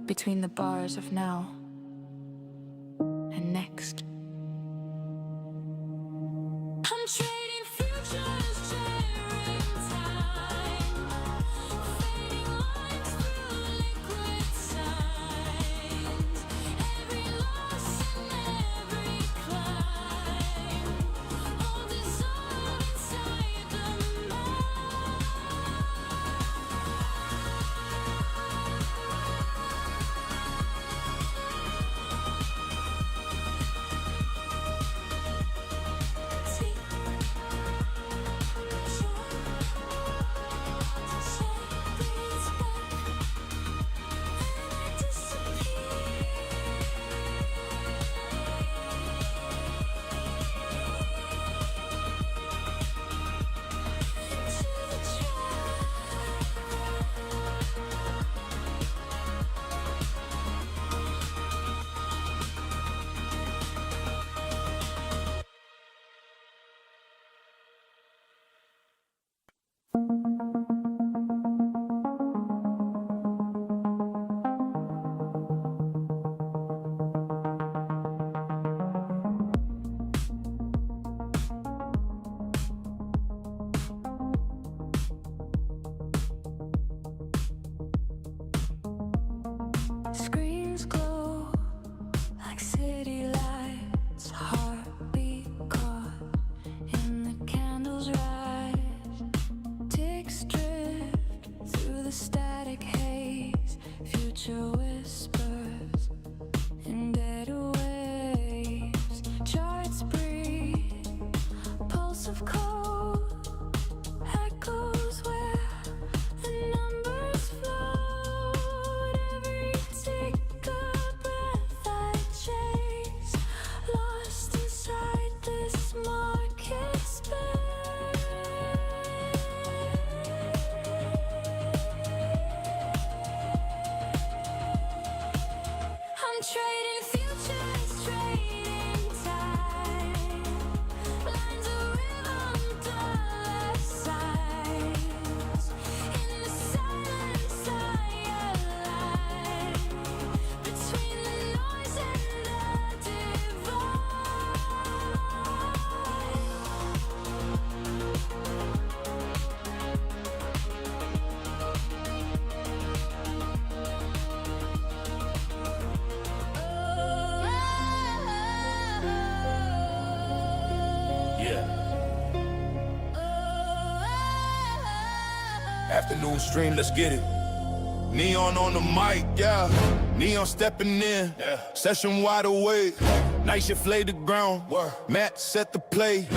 between the bars of now and next. I'm trading futures, sharing time, fading lines through liquid signs, every loss and every climb, all dissolve inside the screens glow like city lights, heartbeat caught in the candles rise, ticks drift through the static haze, future whispers in dead waves, charts breathe, pulse of cold echoes where the numbers float, every tick a breath I chase, lost inside this market space. I'm trading futures, trading time, lines of rhythm, dollar signs, in the silence I align, between the noise and the divine. Yeah. Afternoon stream, let's get it. Neon on the mic, yeah. Neon stepping in, yeah. Session wide awake. Night shift laid the ground. Matt set the play.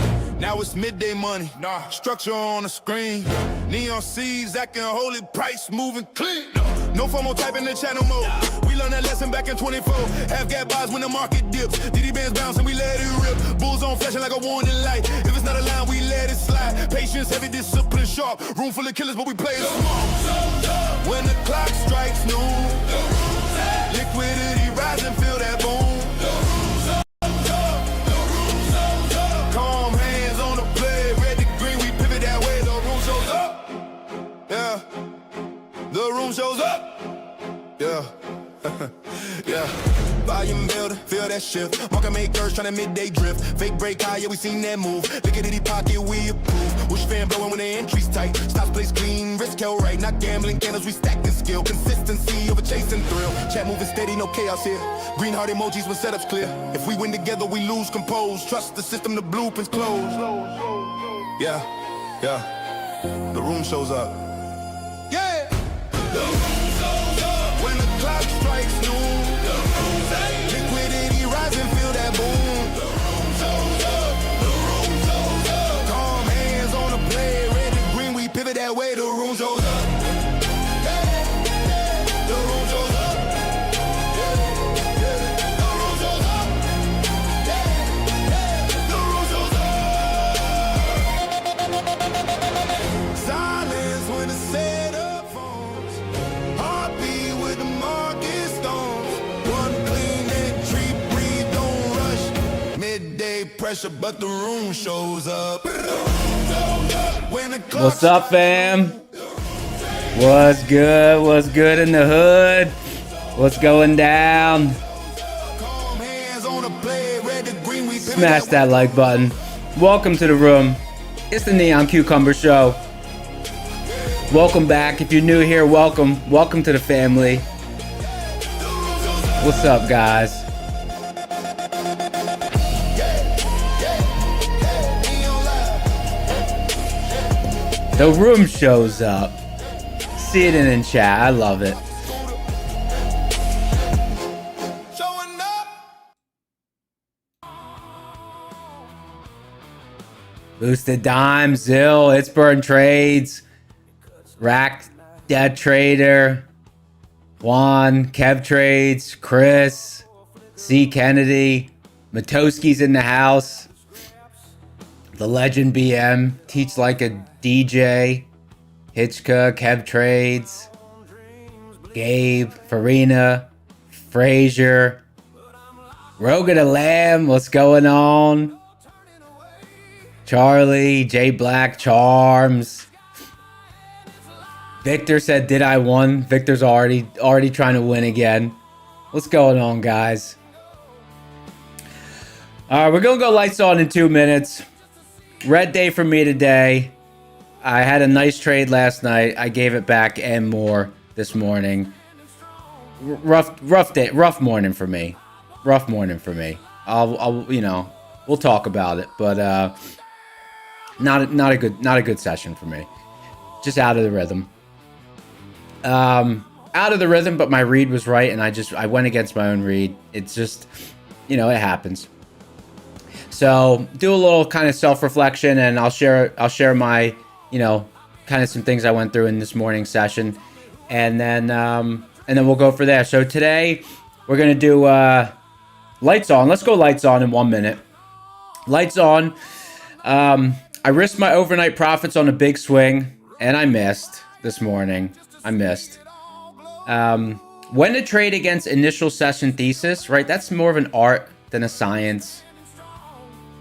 Now it's midday money. Structure on the screen. Neon seeds acting holy, price moving clean. No FOMO type in the channel mode. We learned that lesson back in 24. Half gap buys when the market dips. DD bands bounce and we let it rip. Bulls on flashing like a warning light. If it's not a line, we let it slide. Patience, heavy, discipline, sharp. Room full of killers, but we play it small. When the clock strikes noon, liquidity rising, feel that boom. Calm hands on the play, red to green, we pivot that way. The room shows up. Yeah. The room shows up. Yeah. Yeah. Volume builder, feel that shift. Market makers tryna midday drift. Fake break high, yeah, we seen that move. Liquidity pocket, we approve. Wish fan blowing when the entry's tight. Stops place clean, risk held right. Not gambling candles, we stacking skill. Consistency over chasing thrill. Chat moving steady, no chaos here. Green heart emojis when setups clear. If we win together, we lose composed. Trust the system, the blueprints close. Yeah, yeah. The room shows up. Yeah. The room shows up. When the clock strikes noon. Liquidity rising, feel that boom. The room shows up. The room shows up. Calm hands on the play, red and green, we pivot that way. The room shows up. The room shows up. The room shows up. The room shows up. Silence when the setup phones. Heartbeat with the market stones. One clean entry, breathe, don't rush. Midday pressure, but the room shows up. When the clock What's up, fam? What's good? What's good in the hood? What's going down? Calm hands on the blade, red to green, we pivot Smash that like button. Welcome to the room. It's the Neon Cucumber Show. Welcome back. If you're new here, welcome. Welcome to the family. What's up, guys? The room shows up. See it in chat. I love it. Showing up. Boosted Dime, Zill, It's Burn Trades, Rack Dead Trader, Juan, Kev Trades, Chris, C. Kennedy, Matoski's in the house, The Legend BM, Teach Like a DJ, Hitchka, Kev Trades, Gabe, Farina, Frazier, Roga the Lamb, what's going on? Charlie, J Black, Charms. Victor said, did I won? Victor's already trying to win again. What's going on, guys? All right, we're going to go lights on in 2 minutes. Red day for me today. I had a nice trade last night. I gave it back and more this morning. Rough day, rough morning for me. Rough morning for me. I'll you know, we'll talk about it, but not a good session for me. Just out of the rhythm. Out of the rhythm, but my read was right, and I went against my own read. It's just, you know, it happens. So do a little kind of self-reflection, and I'll share my, you know, kind of some things I went through in this morning's session, and then we'll go for there. So today we're gonna do lights on. Let's go lights on in 1 minute. Lights on. I risked my overnight profits on a big swing, and I missed this morning. I missed. When to trade against initial session thesis, right? That's more of an art than a science.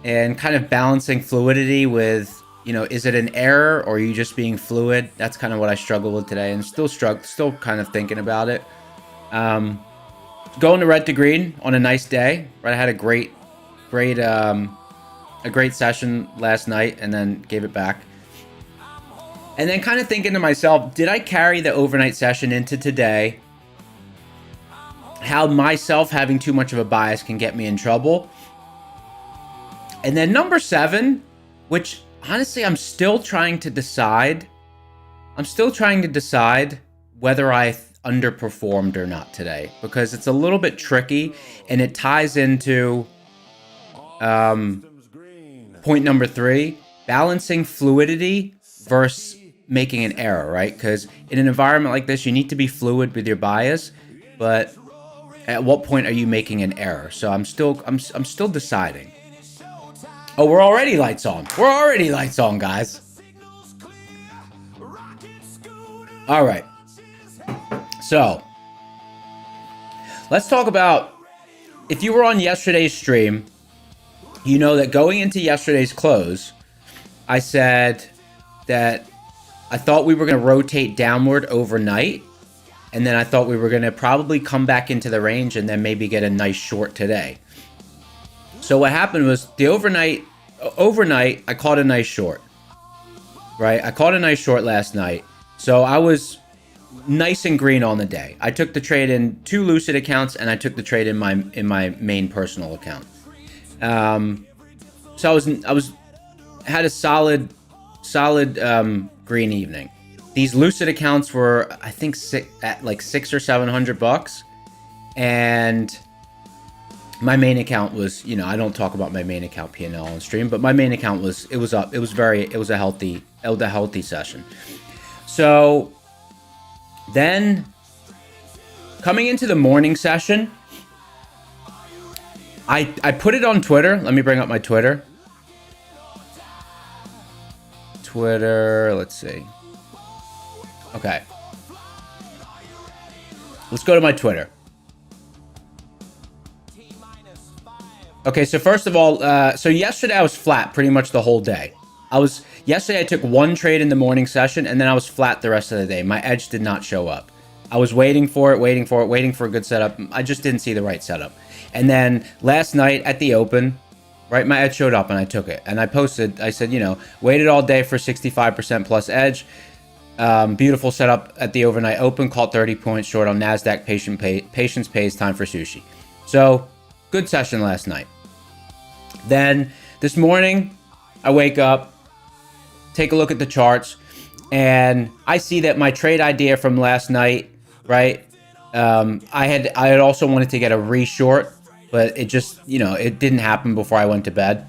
And kind of balancing fluidity with, you know, is it an error or are you just being fluid? That's kind of what I struggle with today, and still kind of thinking about it. Going to red to green on a nice day, right? I had a great session last night and then gave it back. And then kind of thinking to myself, did I carry the overnight session into today? How myself having too much of a bias can get me in trouble. And then number 7, which honestly I'm still trying to decide. I'm still trying to decide whether I underperformed or not today, because it's a little bit tricky and it ties into point number 3, balancing fluidity versus making an error, right? Because in an environment like this, you need to be fluid with your bias, but at what point are you making an error? So I'm still deciding. Oh, we're already lights on. We're already lights on, guys. All right. So let's talk about, if you were on yesterday's stream, you know that going into yesterday's close, I said that I thought we were going to rotate downward overnight, and then I thought we were going to probably come back into the range and then maybe get a nice short today. So what happened was the overnight I caught a nice short, right? I caught a nice short last night. So I was nice and green on the day. I took the trade in 2 Lucid accounts, and I took the trade in my main personal account. So I had a solid green evening. These Lucid accounts were, I think, at like $600 or $700, and my main account was, you know, I don't talk about my main account P&L on stream, but my main account was up. It was a healthy session. So then coming into the morning session, I put it on Twitter. Let me bring up my Twitter. Let's see. Okay. Let's go to my Twitter. Okay, so first of all, so yesterday I was flat pretty much the whole day. Yesterday I took 1 trade in the morning session, and then I was flat the rest of the day. My edge did not show up. I was waiting for it, waiting for a good setup. I just didn't see the right setup. And then last night at the open, right, my edge showed up and I took it. And I posted, I said, you know, waited all day for 65% plus edge. Beautiful setup at the overnight open, called 30 points short on NASDAQ. Patience pays, time for sushi. So, good session last night. Then this morning, I wake up, take a look at the charts, and I see that my trade idea from last night, right? I had also wanted to get a re-short, but it just, you know, it didn't happen before I went to bed.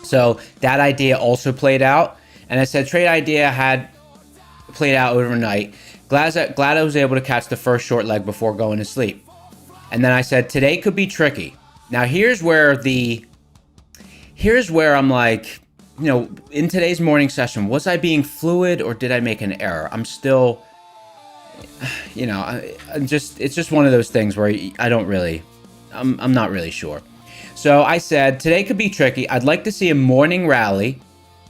So that idea also played out. And I said trade idea had played out overnight. Glad I was able to catch the first short leg before going to sleep. And then I said today could be tricky. Now here's where I'm like, you know, in today's morning session, was I being fluid or did I make an error? I'm still, you know, it's just one of those things where I don't really, I'm not really sure. So I said, today could be tricky. I'd like to see a morning rally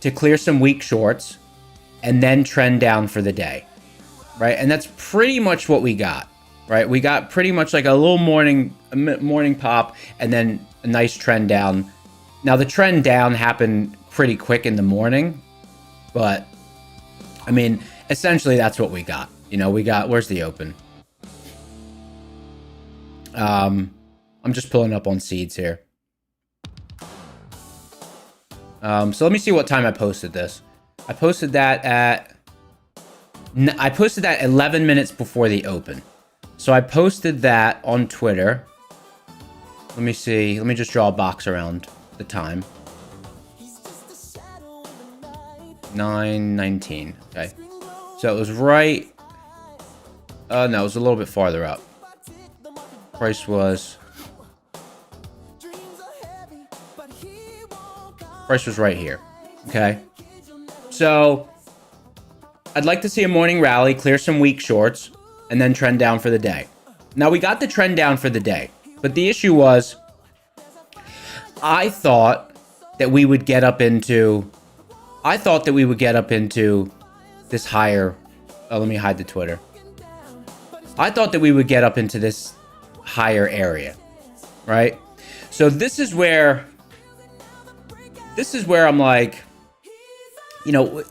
to clear some weak shorts and then trend down for the day, right? And that's pretty much what we got, right? We got pretty much like a little morning pop and then a nice trend down. Now the trend down happened pretty quick in the morning, but I mean, essentially that's what we got. You know, we got, where's the open? I'm just pulling up on seeds here. So let me see what time I posted this. I posted that at 11 minutes before the open. So I posted that on Twitter. Let me see. Let me just draw a box around the time. 9:19. Okay. So it was right. No, it was a little bit farther up. Price was right here. Okay. So I'd like to see a morning rally, clear some weak shorts, and then trend down for the day. Now we got the trend down for the day, but the issue was I thought that we would get up into this higher. Oh, let me hide the Twitter. I thought that we would get up into this higher area, right? So this is where I'm like, you know,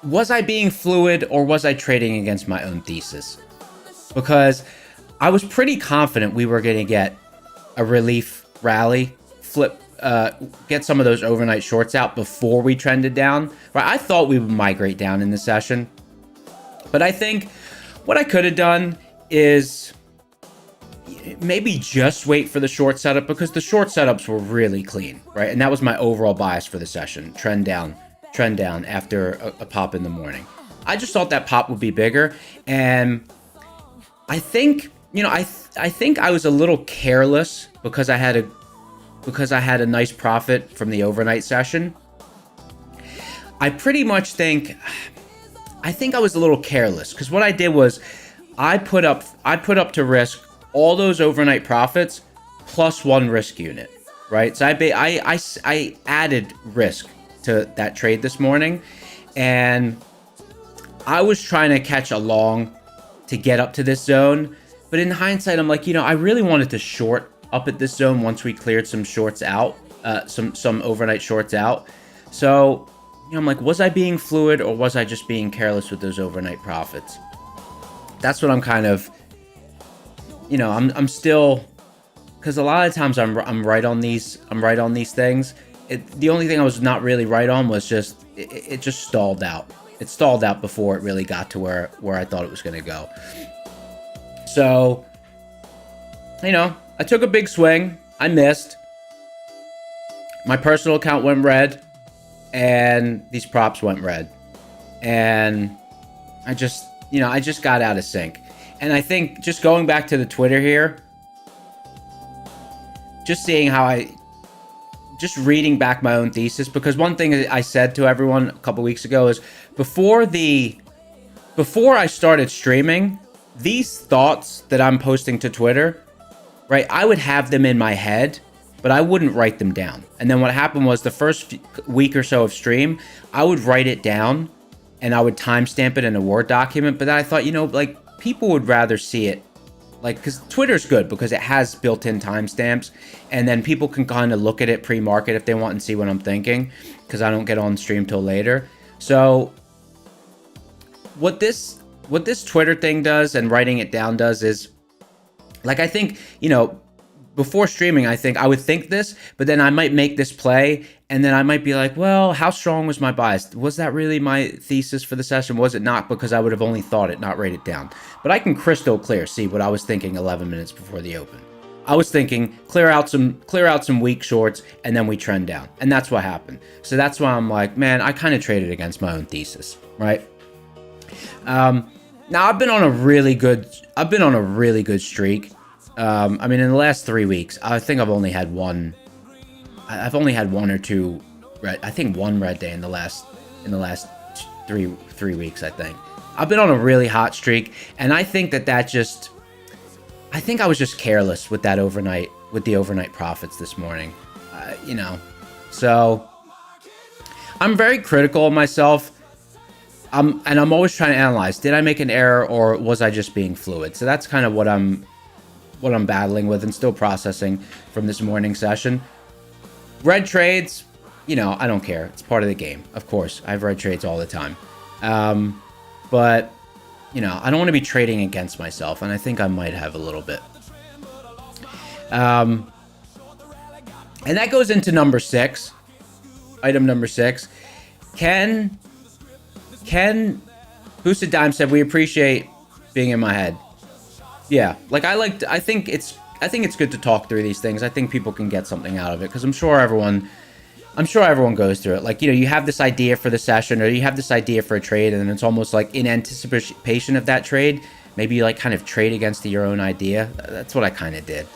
was I being fluid or was I trading against my own thesis? Because I was pretty confident we were going to get a relief rally, flip, get some of those overnight shorts out before we trended down. Right? I thought we would migrate down in the session. But I think what I could have done is maybe just wait for the short setup, because the short setups were really clean, right? And that was my overall bias for the session. Trend down after a pop in the morning. I just thought that pop would be bigger. And I think, you know, I think I was a little careless because I had a nice profit from the overnight session. I pretty much think I was a little careless because what I did was I put up to risk all those overnight profits plus one risk unit, right? So I added risk to that trade this morning, and I was trying to catch a long to get up to this zone. But in hindsight, I'm like, you know, I really wanted to short up at this zone once we cleared some shorts out, some overnight shorts out. So, you know, I'm like, was I being fluid or was I just being careless with those overnight profits? That's what I'm kind of, you know, I'm still, because a lot of times I'm right on these things. The only thing I was not really right on was just it just stalled out. It stalled out before it really got to where I thought it was going to go. So, you know, I took a big swing. I missed. My personal account went red, and these props went red. And I just got out of sync. And I think just going back to the Twitter here, just seeing how just reading back my own thesis, because one thing I said to everyone a couple weeks ago is before I started streaming, these thoughts that I'm posting to Twitter, right, I would have them in my head, but I wouldn't write them down. And then what happened was the first week or so of stream, I would write it down and I would timestamp it in a Word document. But then I thought, you know, like people would rather see it, like, because Twitter's good because it has built-in timestamps, and then people can kind of look at it pre-market if they want and see what I'm thinking, because I don't get on stream till later. So what this Twitter thing does and writing it down does is, like, I think, you know, before streaming, I think I would think this, but then I might make this play, and then I might be like, well, how strong was my bias? Was that really my thesis for the session? Was it not? Because I would have only thought it, not write it down. But I can crystal clear see what I was thinking 11 minutes before the open. I was thinking clear out some weak shorts, and then we trend down, and that's what happened. So that's why I'm like, man, I kind of traded against my own thesis, right? Now I've been on a really good streak. I mean, in the last 3 weeks, I think I've only had one or two red. I think one red day in the last three weeks. I think I've been on a really hot streak, and I think I think I was just careless with the overnight profits this morning. You know, so I'm very critical of myself. And I'm always trying to analyze: did I make an error, or was I just being fluid? So that's kind of what I'm battling with and still processing from this morning session. Red trades, you know, I don't care. It's part of the game. Of course, I have red trades all the time. But, you know, I don't want to be trading against myself, and I think I might have a little bit. And that goes into number 6. Item number 6. Ken Boosted Dime said, we appreciate being in my head. Yeah, like I think it's good to talk through these things. I think people can get something out of it, because I'm sure everyone goes through it. Like, you know, you have this idea for the session, or you have this idea for a trade, and then it's almost like in anticipation of that trade, maybe you like kind of trade against your own idea. That's what I kind of did.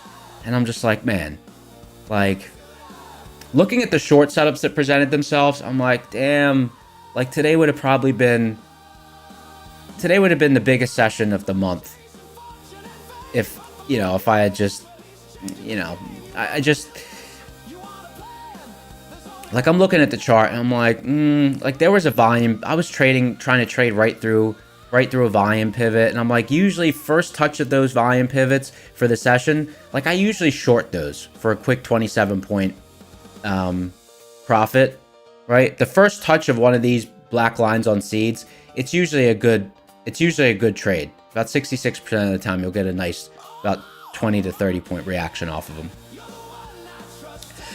And I'm just like, man, like looking at the short setups that presented themselves, I'm like, damn, like today would have been the biggest session of the month. If, you know, if I had just, you know, I just, like, I'm looking at the chart and I'm like, there was a volume. I was trying to trade right through a volume pivot. And I'm like, usually first touch of those volume pivots for the session, like I usually short those for a quick 27 point profit, right? The first touch of one of these black lines on seeds, it's usually a good trade. About 66% of the time, you'll get a nice about 20 to 30 point reaction off of them.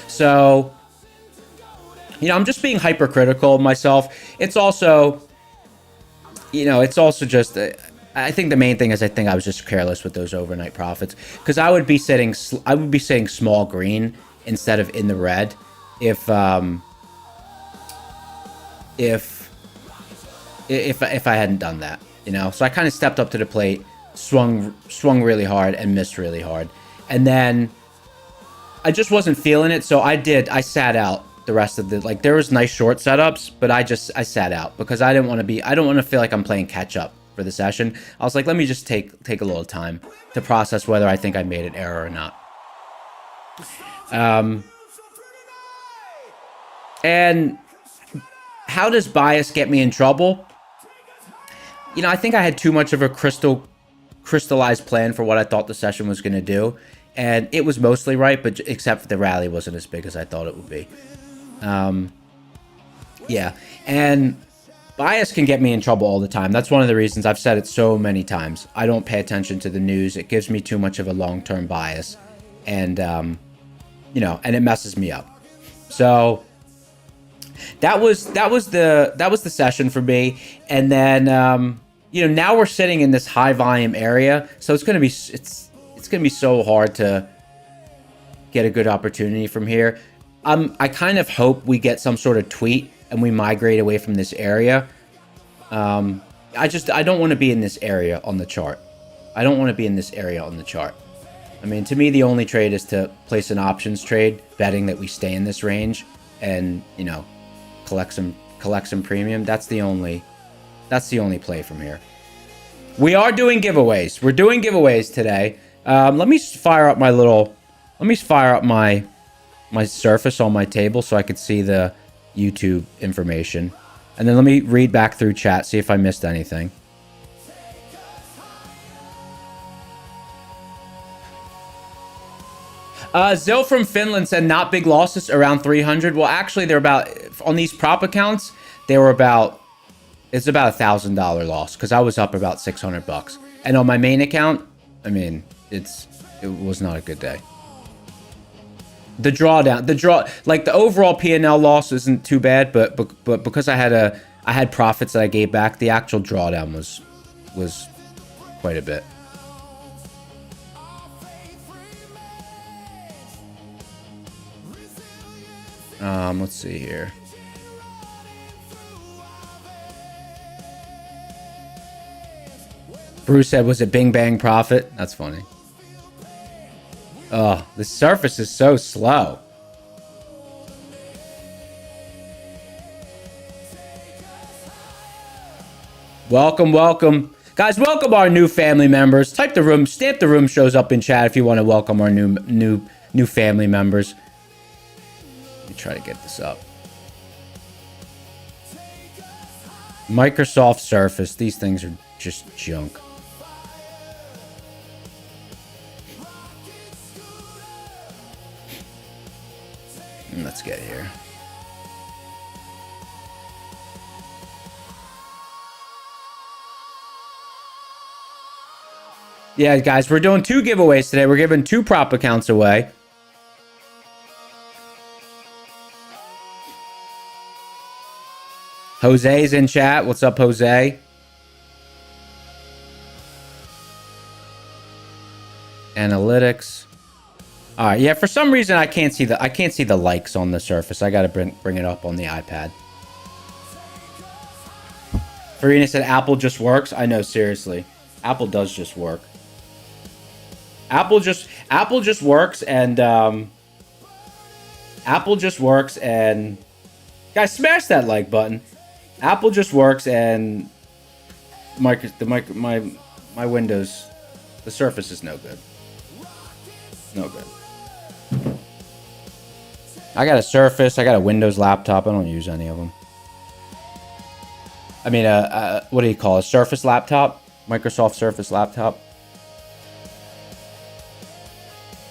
So, you know, I'm just being hypercritical of myself. It's also, you know, it's also just, I think the main thing is I think I was just careless with those overnight profits, because I would be sitting small green instead of in the red if I hadn't done that. You know, so I kind of stepped up to the plate, swung really hard and missed really hard. And then I just wasn't feeling it. So I sat out the rest of the, like, there was nice short setups, but I sat out because I don't want to feel like I'm playing catch up for the session. I was like, let me just take a little time to process whether I think I made an error or not. And how does bias get me in trouble? You know, I think I had too much of a crystallized plan for what I thought the session was going to do. And it was mostly right, but except for the rally wasn't as big as I thought it would be. Yeah. And bias can get me in trouble all the time. That's one of the reasons I've said it so many times. I don't pay attention to the news. It gives me too much of a long-term bias. And, you know, and it messes me up. So that was the session for me. And then, you know, now we're sitting in this high volume area. So it's going to be so hard to get a good opportunity from here. I kind of hope we get some sort of tweet and we migrate away from this area. I don't want to be in this area on the chart. I mean, to me, the only trade is to place an options trade, betting that we stay in this range and, you know, collect some premium. That's the only play from here. We are doing giveaways. We're doing giveaways today. Let me fire up my surface on my table so I could see the YouTube information. And then let me read back through chat, see if I missed anything. Zill from Finland said not big losses, around 300. Well, actually, they're about, on these prop accounts, they were about, it's about $1,000 loss because I was up about 600 bucks. And on my main account, I mean, it was not a good day. The drawdown, like the overall P&L loss isn't too bad, but because I had profits that I gave back, the actual drawdown was quite a bit. Let's see here. Bruce said, was it Bing Bang Profit? That's funny. Oh, the surface is so slow. Welcome, welcome. Guys, welcome our new family members. Type the room, stamp the room shows up in chat if you want to welcome our new family members. Let me try to get this up. Microsoft Surface. These things are just junk. Let's get here. Yeah, guys, we're doing 2 giveaways today. We're giving 2 prop accounts away. Jose's in chat. What's up, Jose? Analytics. All right, yeah. For some reason, I can't see the likes on the Surface. I gotta bring it up on the iPad. Farina said Apple just works. I know, seriously, Apple does just work. Apple just works, and Apple just works, and guys, smash that like button. Apple just works, and my Windows, the Surface is no good. No good. I got a Surface. I got a Windows laptop. I don't use any of them. I mean, what do you call it? A Surface laptop? Microsoft Surface laptop.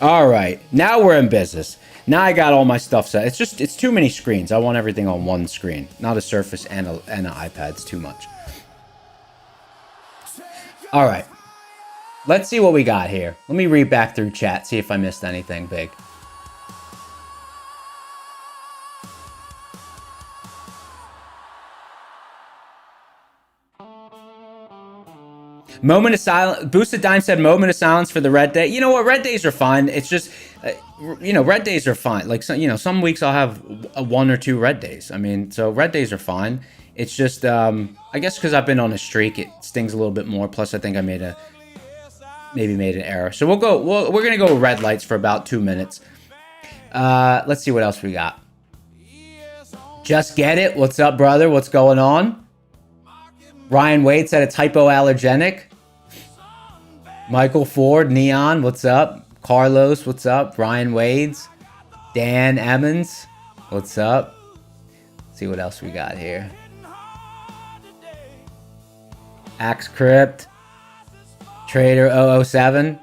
All right, now we're in business. Now I got all my stuff set. It's too many screens. I want everything on one screen, not a Surface and an iPad. It's too much. All right, let's see what we got here. Let me read back through chat, see if I missed anything big. Moment of silence. Boosted Dime said moment of silence for the red day. You know what? Red days are fine. It's just, red days are fine. Like, some weeks I'll have 1 or 2 red days. I mean, so red days are fine. It's just, I guess because I've been on a streak, it stings a little bit more. Plus, I think I maybe made an error. So we're going to go with red lights for about 2 minutes. Let's see what else we got. Just get it. What's up, brother? What's going on? Ryan Wade said it's hypoallergenic. Michael Ford, Neon, what's up? Carlos, what's up? Ryan Wades. Dan Emmons, what's up? Let's see what else we got here. Axe Crypt. Trader 007.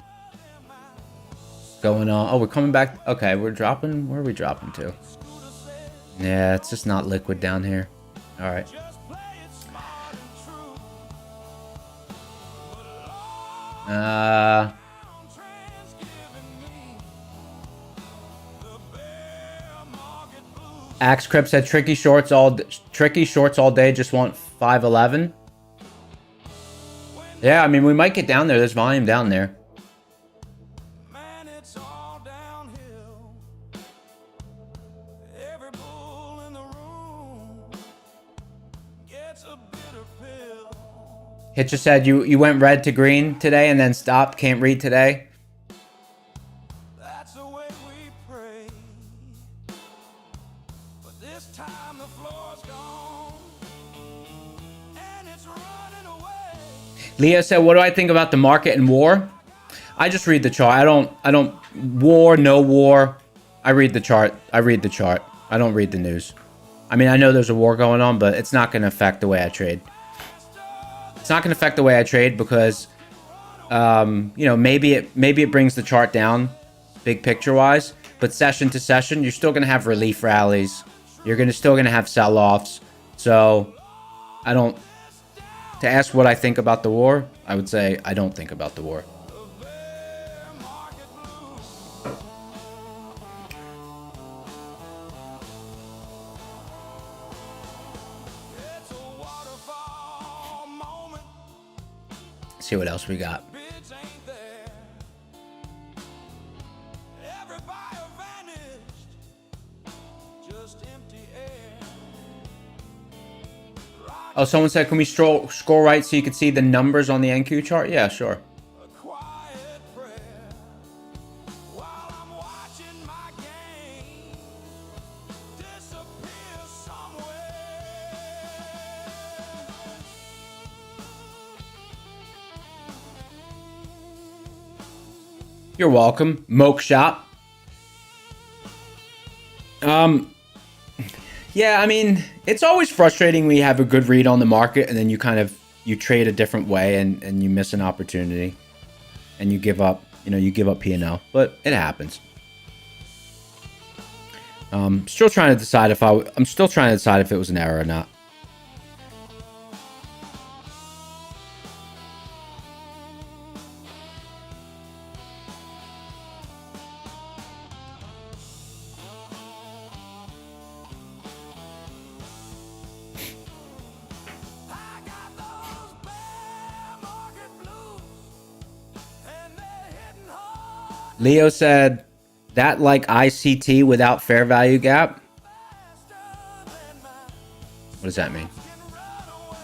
Going on. Oh, we're coming back. Okay, we're dropping. Where are we dropping to? Yeah, it's just not liquid down here. All right. Axe Crip said tricky shorts all day. Just want 511. Yeah, I mean we might get down there. There's volume down there. Man, it's all downhill. Every bull in the room gets a bitter pill. Hitcher said you went red to green today and then stopped. Can't read today. That's the way we pray. But this time the floor's gone and it's running away. Leo said, "What do I think about the market and war?" I just read the chart. I don't war, no war. I read the chart. I don't read the news. I mean, I know there's a war going on, but it's not going to affect the way I trade. It's not going to affect the way I trade because, maybe it brings the chart down big picture wise. But session to session, you're still going to have relief rallies. You're still going to have sell-offs. So I don't, to ask what I think about the war, I would say I don't think about the war. See what else we got. Oh, someone said, can we scroll right so you can see the numbers on the NQ chart? Yeah, sure. You're welcome, Moke Shop. Yeah, I mean, it's always frustrating when you have a good read on the market and then you trade a different way and you miss an opportunity and you give up, you give up P&L, but it happens. I'm still trying to decide if it was an error or not. Leo said, that like ICT without fair value gap? What does that mean?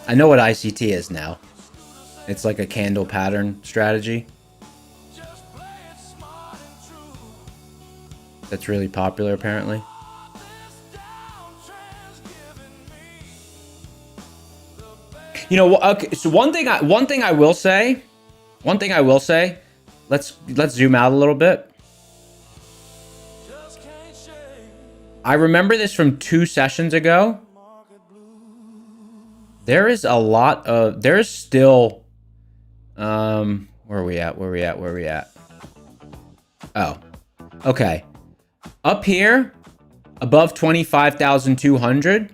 I know what ICT is now. It's like a candle pattern strategy. That's really popular apparently. Okay, so one thing I will say, let's zoom out a little bit. I remember this from 2 sessions ago. There is still, where are we at? Oh, okay. Up here, above 25,200.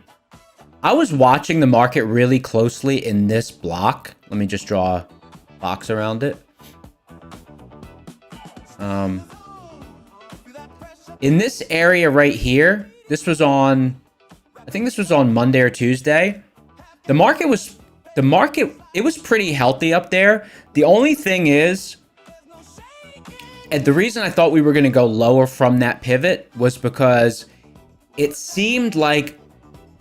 I was watching the market really closely in this block. Let me just draw a box around it. In this area right here, I think this was on Monday or Tuesday. It was pretty healthy up there. The only thing is, and the reason I thought we were going to go lower from that pivot was because it seemed like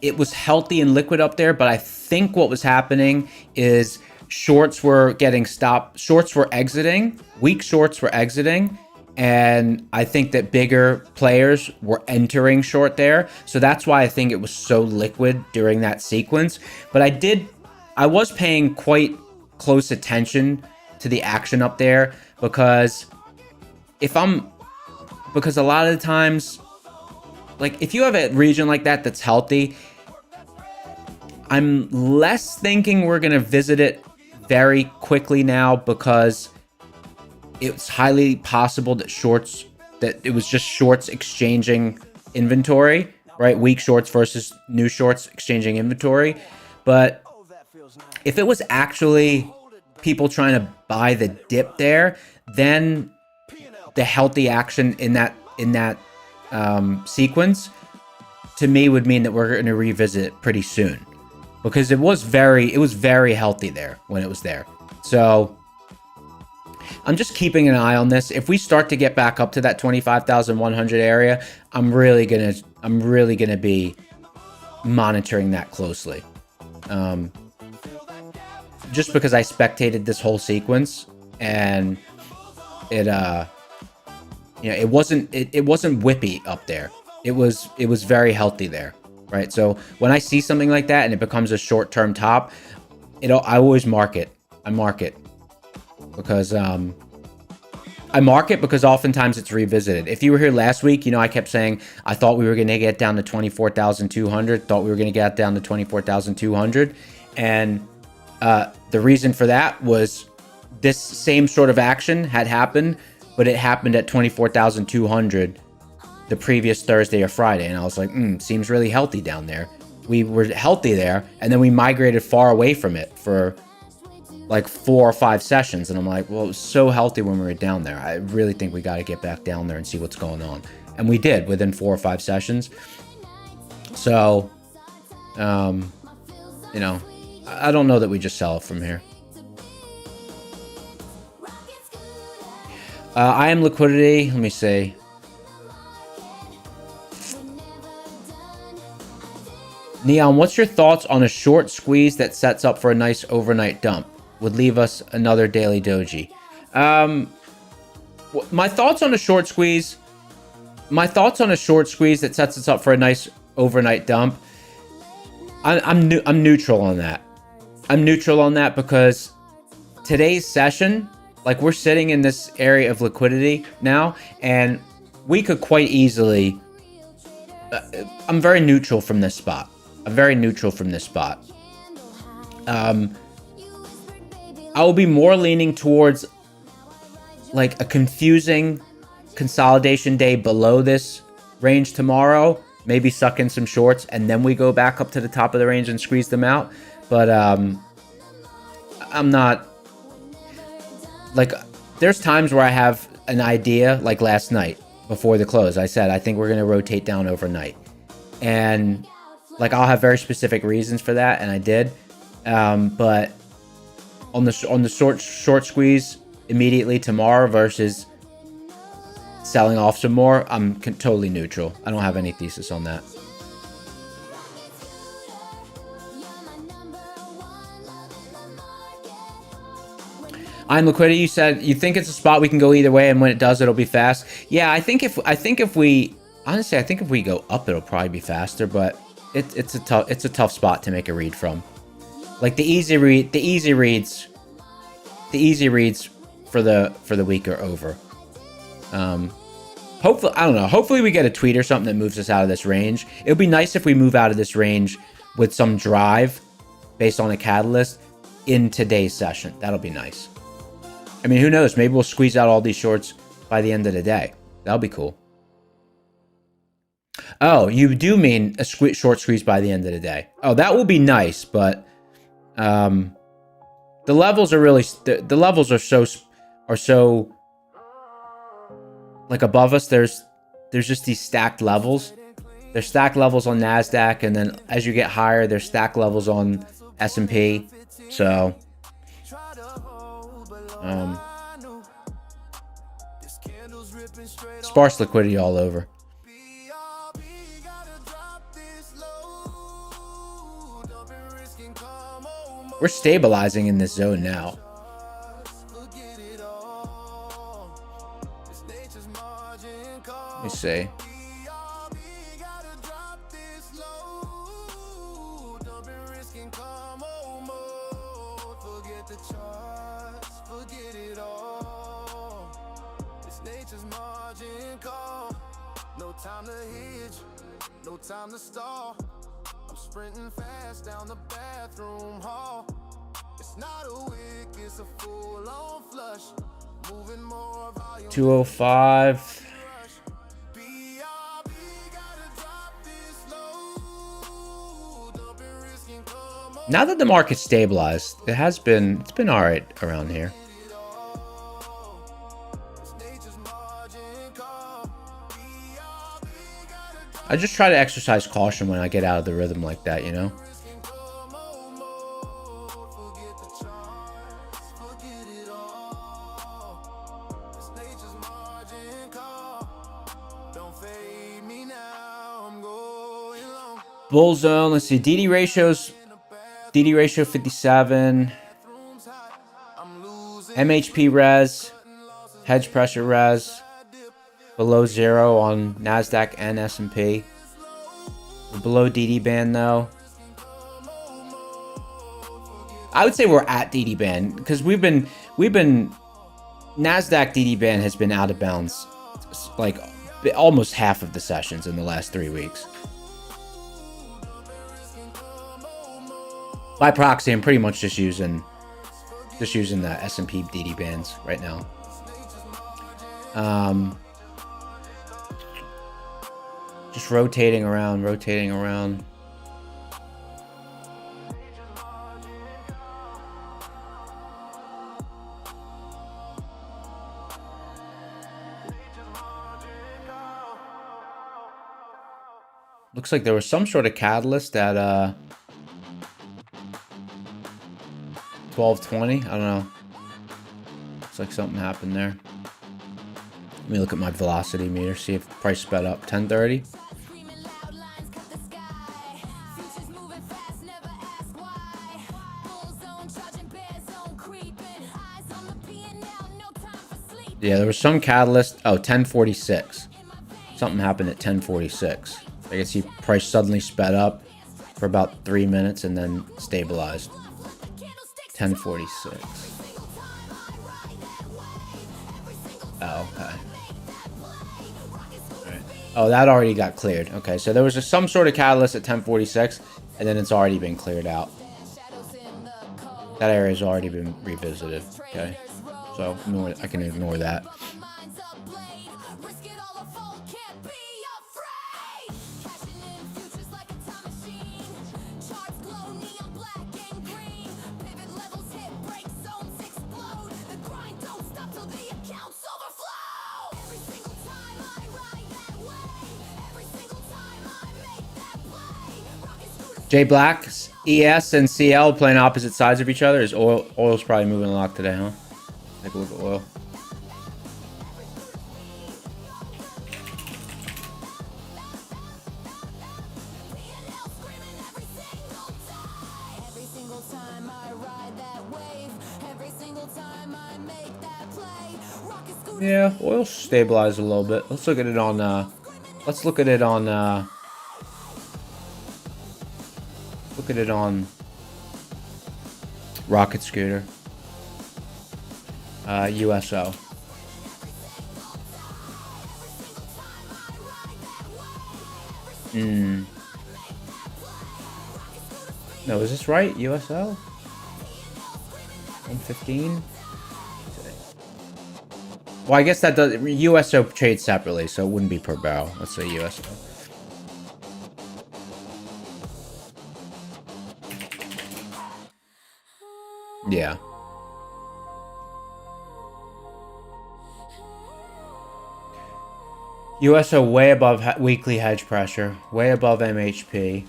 it was healthy and liquid up there, but I think what was happening is shorts were getting stopped. Shorts were exiting. Weak shorts were exiting. And I think that bigger players were entering short there. So that's why I think it was so liquid during that sequence. But I was paying quite close attention to the action up there because because a lot of the times, like if you have a region like that that's healthy, I'm less thinking we're going to visit it very quickly now because it's highly possible that it was just shorts exchanging inventory, right? Weak shorts versus new shorts exchanging inventory. But if it was actually people trying to buy the dip there, then the healthy action in that sequence to me would mean that we're going to revisit it pretty soon because it was very healthy there when it was there. So I'm just keeping an eye on this. If we start to get back up to that 25,100 area, I'm really gonna be monitoring that closely. Just because I spectated this whole sequence and it wasn't whippy up there. It was very healthy there, right? So when I see something like that and it becomes a short-term top, I always mark it. I mark it because oftentimes it's revisited. If you were here last week, I kept saying I thought we were going to get down to 24,200, thought we were going to get down to 24,200. And the reason for that was this same sort of action had happened, but it happened at 24,200 the previous Thursday or Friday, and I was like, seems really healthy down there. We were healthy there, and then we migrated far away from it for like 4 or 5 sessions, and I'm like, well, it was so healthy when we were down there. I really think we got to get back down there and see what's going on, and we did within 4 or 5 sessions. So, you know, I don't know that we just sell it from here. I am liquidity. Let me see. Neon, what's your thoughts on a short squeeze that sets up for a nice overnight dump? Would leave us another daily doji. My thoughts on a short squeeze. My thoughts on a short squeeze that sets us up for a nice overnight dump. I'm neutral on that. I'm neutral on that because today's session, like, we're sitting in this area of liquidity now, and we could quite easily. I'm very neutral from this spot. I'm very neutral from this spot. I will be more leaning towards like a confusing consolidation day below this range tomorrow. Maybe suck in some shorts, and then we go back up to the top of the range and squeeze them out. But I'm not... Like, there's times where I have an idea, like last night, before the close. I said, I think we're going to rotate down overnight. And... like, I'll have very specific reasons for that, and I did. But on the short squeeze immediately tomorrow versus selling off some more, I'm totally neutral. I don't have any thesis on that. I'm liquidity. You said you think it's a spot we can go either way, and when it does, it'll be fast. Yeah, I think if we honestly, I think if we go up, it'll probably be faster, but. It's a tough spot to make a read from. Like the easy reads for the week are over. Hopefully, I don't know. Hopefully we get a tweet or something that moves us out of this range. It would be nice if we move out of this range with some drive based on a catalyst in today's session. That'll be nice. I mean, who knows? Maybe we'll squeeze out all these shorts by the end of the day. That'll be cool. Oh, you do mean a short squeeze by the end of the day. Oh, that will be nice, but the levels are really the levels are so like above us. There's just these stacked levels. There's stacked levels on NASDAQ, and then as you get higher, there's stacked levels on S&P. So sparse liquidity all over. We're stabilizing in this zone now. Let me see. No time to hitch, no time to stall. I'm sprinting fast down the bathroom hall. It's not a wick, it's a full-on flush. Moving more volume. 205. Now that the market's stabilized, it's been all right around here. I just try to exercise caution when I get out of the rhythm like that, you know? Bull zone, let's see, DD ratio 57, MHP res, hedge pressure res, below 0 on NASDAQ and S&P. We're below DD band though. I would say we're at DD band because we've been NASDAQ DD band has been out of bounds like almost half of the sessions in the last 3 weeks. By proxy, I'm pretty much just using the S&P DD bands right now. Just rotating around, rotating around. Looks like there was some sort of catalyst at 12:20. I don't know. Looks like something happened there. Let me look at my velocity meter, see if price sped up. 10:30. Screaming loud lines cut the sky. Futures moving fast, never ask why. Bull zone charging, bear zone creeping. Eyes on the P and now, no time for sleep. Yeah, there was some catalyst. Oh, 10:46. Something happened at 10:46. I can see price suddenly sped up for about 3 minutes and then stabilized. 10:46. Oh, okay. Right. Oh, that already got cleared. Okay, so there was some sort of catalyst at 10:46, and then it's already been cleared out. That area's already been revisited. Okay, so I can ignore that. Minds ablaze. Risk it all or fall, can't be afraid. Cashing in futures like a time machine. Charts glow, neon black and green. Pivot levels hit, break zones explode. The grind don't stop till the accounts overflow. Every single time I ride that wave. Every single time I make that play. Rockets through the J Black, ES, and CL playing opposite sides of each other. Is oil's probably moving a lot today, huh? Take a look at oil. Every single time I ride that wave, every single time I make that play, rocket scooter. Yeah, oil stabilized a little bit. Let's look at it on look at it on Rocket Scooter. USO. No, is this right? USO? 115? Well, I guess that does. USO trades separately, so it wouldn't be per barrel. Let's say USO. Yeah. USO way above weekly hedge pressure, way above MHP,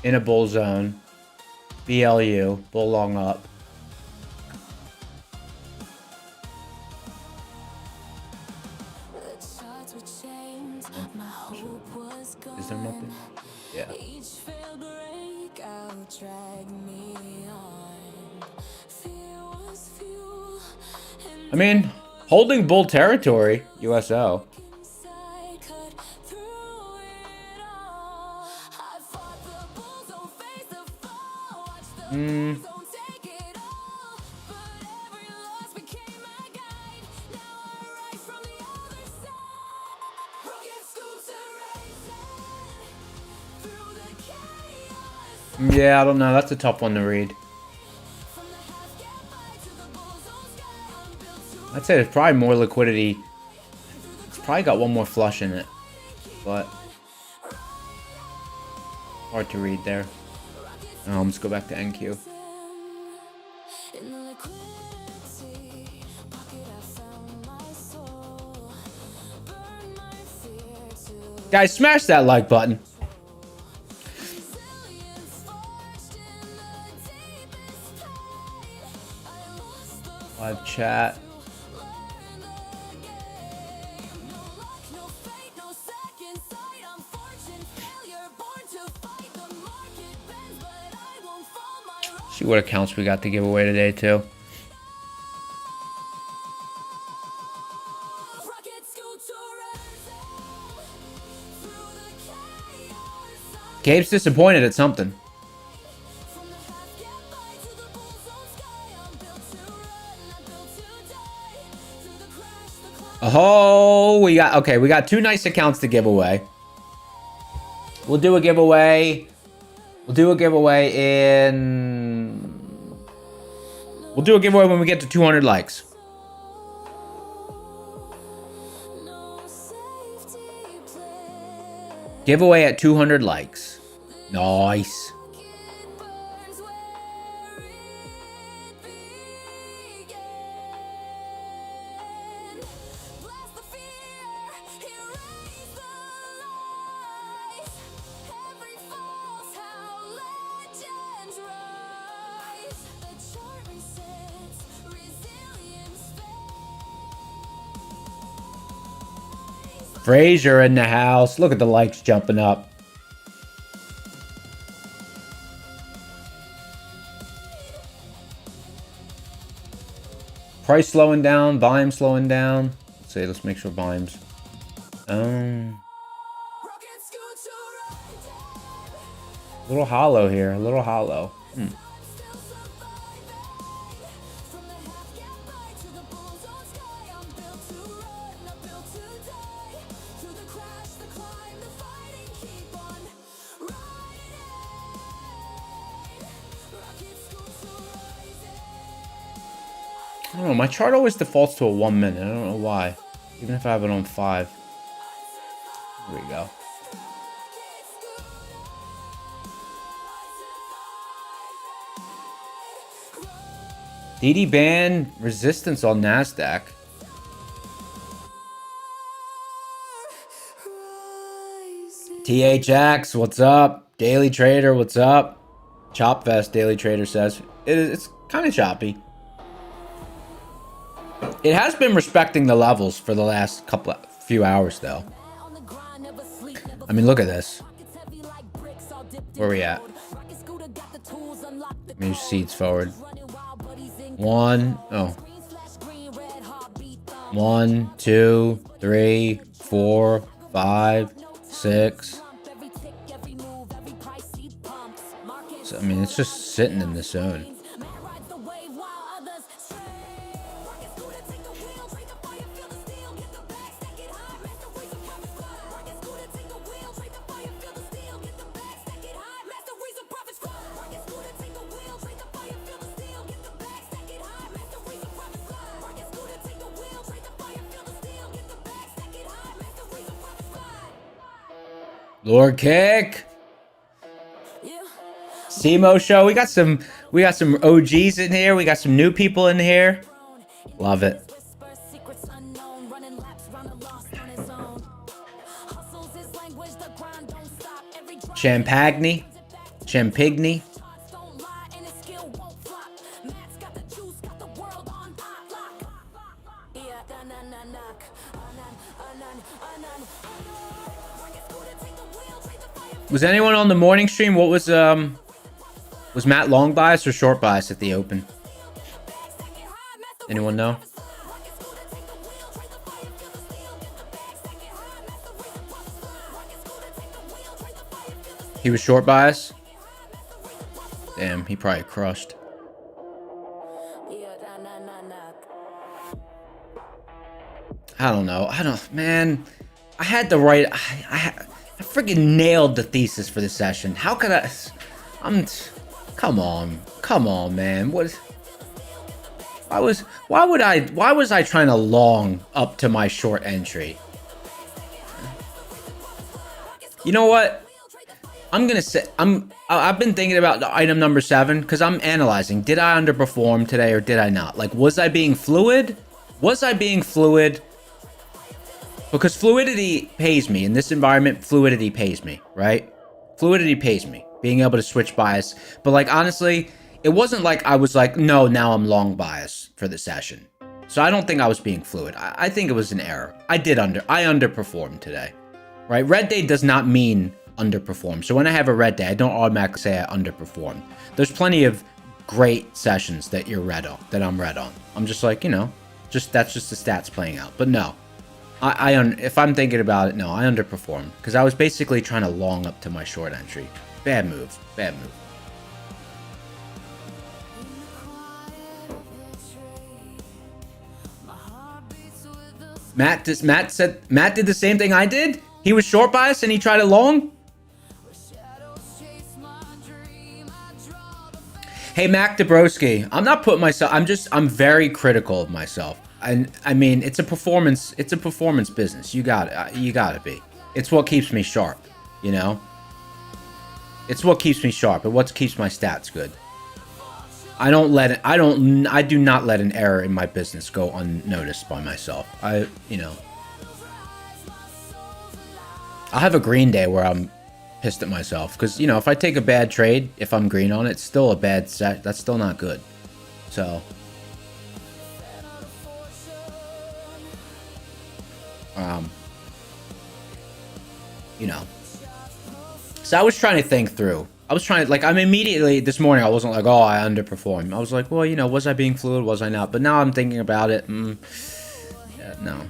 in a bull zone, BLU, bull long up. The charts were changed, my hope was gone. Is there nothing? Yeah. Each failed breakout dragged me on. Fear was fuel, and I mean, holding bull territory, USO. inside cut through it all. I fought the bulls, don't face the fall. Watch the bulls, don't take it all. But every loss became my guide. Now I rise from the other side. Rocket scoops are racing through the chaos. Yeah, I don't know. That's a tough one to read. From the half gap high to the bull zone sky, I'm built to I'd say there's probably more liquidity. It's probably got one more flush in it, but hard to read there. Let's go back to NQ. in the liquidity pocket. I found my soul. Burn my fear to Guys, smash that like button. resilience forged in the deepest pain. I lost the Live chat. in the game. No luck, no fate, no second sight. I'm fortune failure, born to fight. The market bends, but I won't fall. My See what accounts we got to give away today too. rocket scooters through the chaos. Gabe's disappointed at something. From the half gap high to the bull zone sky, I'm built to run, I'm built to die. Through the crash, the cloud. Oh, we got two nice accounts to give away. We'll do a giveaway. We'll do a giveaway when we get to 200 likes. Giveaway at 200 likes. Nice. It burns where it began. Blast the fear, erase the lies. Every false how legends rise. The chart resets, resilience fades. Frazier in the house. Look at the likes jumping up. Price slowing down, volume slowing down. Let's see, let's make sure volume's. Rocket scooter A little hollow here, a little hollow. still surviving. From the half gap back to the bullseye sky, I'm built to run, I'm built to die. Through the crash, the climb, the fighting, keep on riding. Rocket scooter rising. I don't know, my chart always defaults to a 1 minute. I don't know why. Even if I have it on 5. Here we go. DD band resistance on NASDAQ. THX, what's up? Daily Trader, what's up? Chopfest, Daily Trader says. It's kind of choppy. It has been respecting the levels for the last few hours, though. I mean, look at this. Where are we at? Move seeds forward. 1, 2, 3, 4, 5, 6. So, I mean, it's just sitting in the zone. Lord Kick. Simo show. We got some OGs in here. We got some new people in here. Love it. Champagne. Was anyone on the morning stream? What was Matt long bias or short bias at the open? Anyone know? He was short bias? Damn, he probably crushed. I don't know. Man, I had the right, I freaking nailed the thesis for this session. How could I, come on, man. Why was I trying to long up to my short entry? You know what? I'm gonna say, I've been thinking about the item number 7 because I'm analyzing. Did I underperform today or did I not? Like, was I being fluid? Because fluidity pays me. In this environment, fluidity pays me, right? Fluidity pays me. Being able to switch bias. But like, honestly, it wasn't like I was like, no, now I'm long bias for the session. So I don't think I was being fluid. I think it was an error. I underperformed today, right? Red day does not mean underperform. So when I have a red day, I don't automatically say I underperformed. There's plenty of great sessions that you're red on, that I'm red on. I'm just like, that's just the stats playing out. But no. If I'm thinking about it, no, I underperformed because I was basically trying to long up to my short entry. Bad move. Matt did the same thing I did. He was short bias and he tried to long. Hey, Mac Dabrowski, I'm not putting myself. I'm very critical of myself. And I mean, it's a performance business. You gotta be. It's what keeps me sharp. you know? It's what keeps me sharp. And what keeps my stats good. I do not let an error in my business go unnoticed by myself. You know, I'll have a green day where I'm pissed at myself. Because, you know, if I take a bad trade, if I'm green on it, it's still a bad set. That's still not good. So, you know. So I was trying to think through. I'm immediately, this morning, I wasn't like, oh, I underperformed. I was like, well, you know, was I being fluid? Was I not? But now I'm thinking about it. Yeah, no.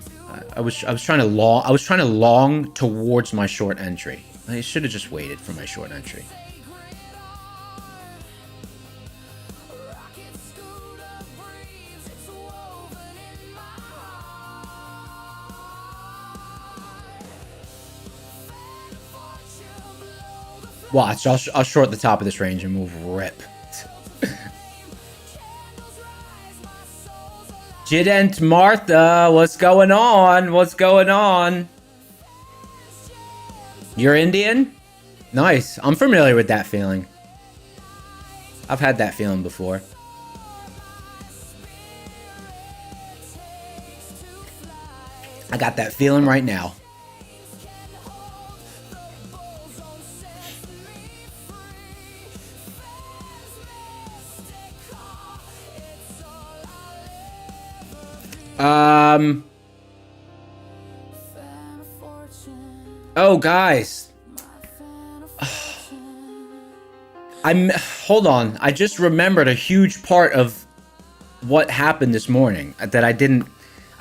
I was trying to long towards my short entry. I should have just waited for my short entry. Watch, I'll short the top of this range and move rip. Jident Martha, what's going on? What's going on? You're Indian? Nice. I'm familiar with that feeling. I've had that feeling before. I got that feeling right now. Oh, guys. Hold on. I just remembered a huge part of what happened this morning that I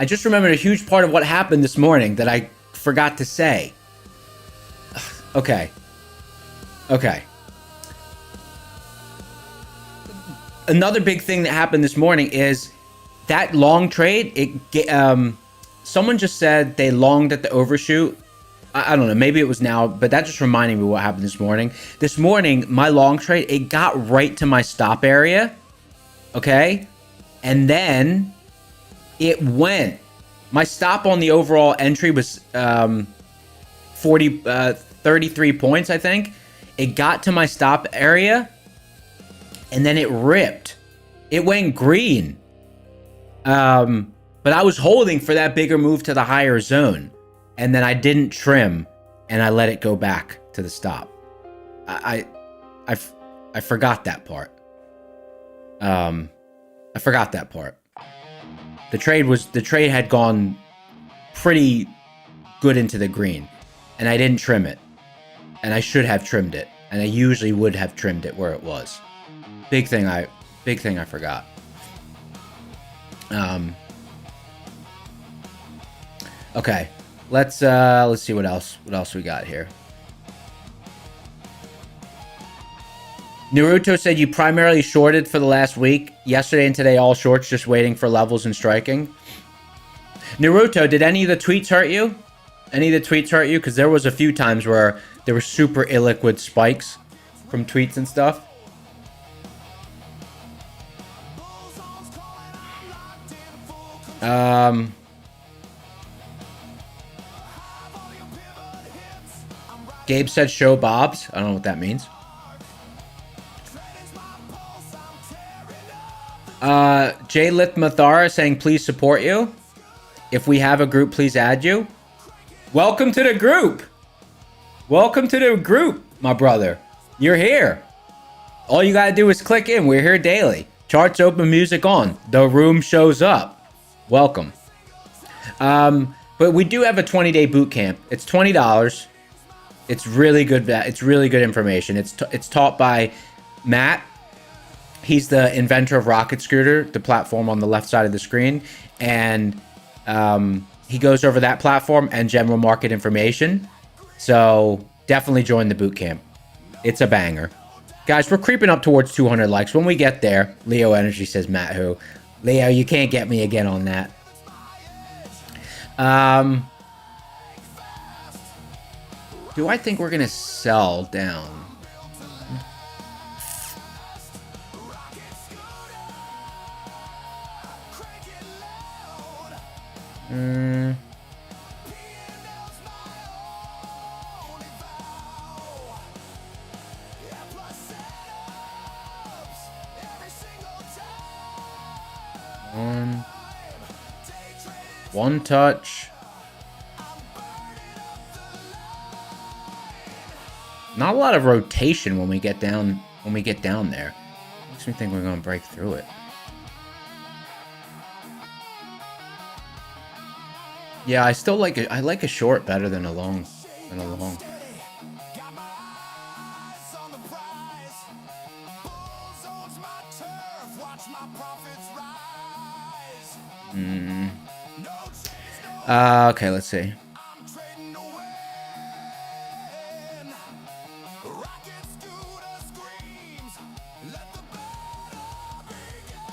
just remembered a huge part of what happened this morning that I forgot to say. Okay. Another big thing that happened this morning is that long trade. Someone just said they longed at the overshoot. I don't know, maybe it was now, but that just reminded me what happened this morning. This morning, my long trade, it got right to my stop area, okay? And then it went. My stop on the overall entry was 33 points, I think. It got to my stop area, and then it ripped. It went green. But I was holding for that bigger move to the higher zone. And then I didn't trim, and I let it go back to the stop. I forgot that part. I forgot that part. The trade had gone pretty good into the green, and I didn't trim it. And I should have trimmed it, and I usually would have trimmed it where it was. Big thing I forgot. Okay. Let's see what else we got here. Naruto said you primarily shorted for the last week. Yesterday and today all shorts, just waiting for levels and striking. Naruto, did any of the tweets hurt you? Because there was a few times where there were super illiquid spikes from tweets and stuff. Gabe said show Bob's. I don't know what that means. Jay Lithmathara saying please support you. If we have a group, please add you. Welcome to the group. Welcome to the group, my brother. You're here. All you gotta do is click in. We're here daily. Charts open, music on. The room shows up. Welcome. But we do have a 20-day boot camp. It's $20. It's really good. It's really good information. It's taught by Matt. He's the inventor of Rocket Scooter, the platform on the left side of the screen, and he goes over that platform and general market information. So definitely join the boot camp. It's a banger, guys. We're creeping up towards 200 likes. When we get there, Leo Energy says Matt who. Leo, you can't get me again on that. Do I think we're gonna sell down? One touch. Not a lot of rotation when we get down there. Makes me think we're gonna break through it. Yeah, I still like it. I like a short better than a long. Okay, let's see.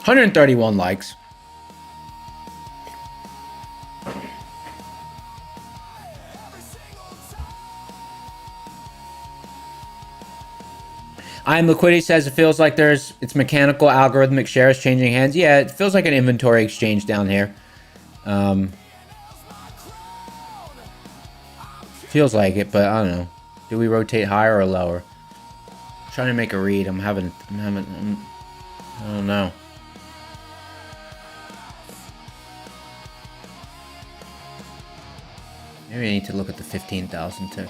$131 likes. I'm Liquidity says it feels like it's mechanical algorithmic shares changing hands. Yeah, it feels like an inventory exchange down here. Feels like it, but I don't know. Do we rotate higher or lower? I'm trying to make a read. I don't know. Maybe I need to look at the 15,000 tick.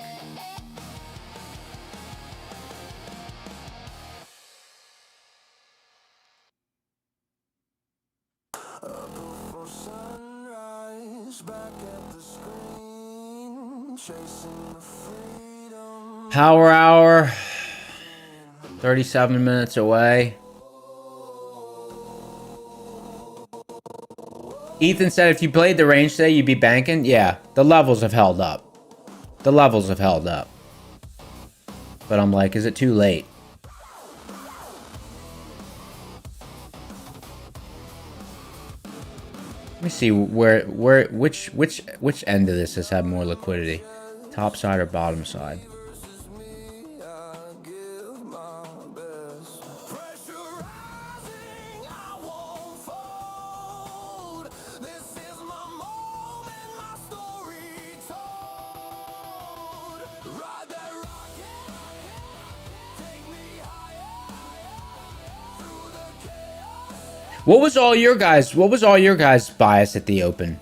Power hour, 37 minutes away. Ethan said if you played the range today, you'd be banking. Yeah, the levels have held up. The levels have held up. But I'm like, is it too late? Let me see which end of this has had more liquidity, top side or bottom side. What was all your guys' bias at the open?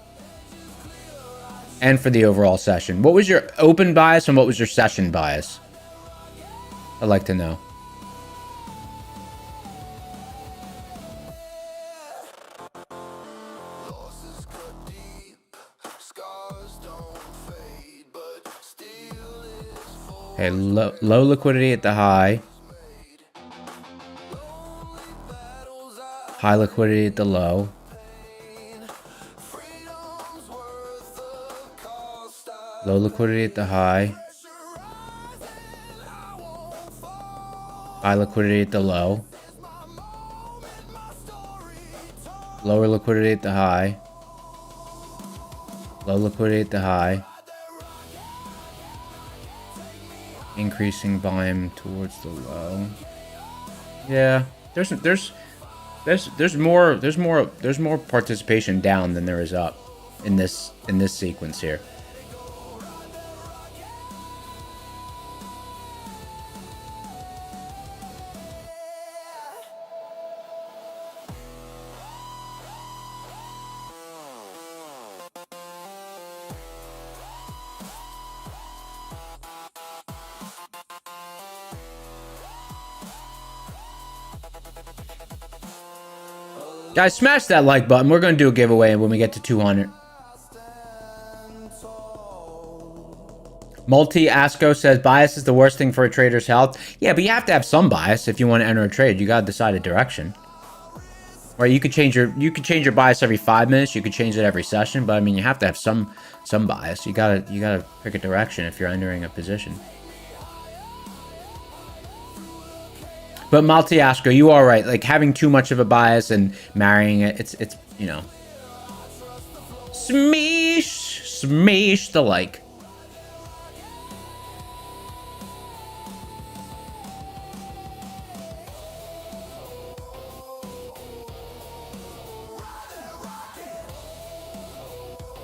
And for the overall session? What was your open bias and what was your session bias? I'd like to know. Okay, low liquidity at the high. High liquidity at the low. Low liquidity at the high. High liquidity at the low. Lower liquidity at the high. Low liquidity at the high. Increasing volume towards the low. Yeah, there's more participation down than there is up in this sequence here. Guys, smash that like button. We're going to do a giveaway when we get to 200. Multi-Asco says bias is the worst thing for a trader's health. Yeah, but you have to have some bias if you want to enter a trade. You got to decide a direction. Right, you could change your bias every 5 minutes. You could change it every session, but I mean, you have to have some bias. You got to pick a direction if you're entering a position. But Maltiasco, you are right. Like having too much of a bias and marrying it, it's you know, smash the like.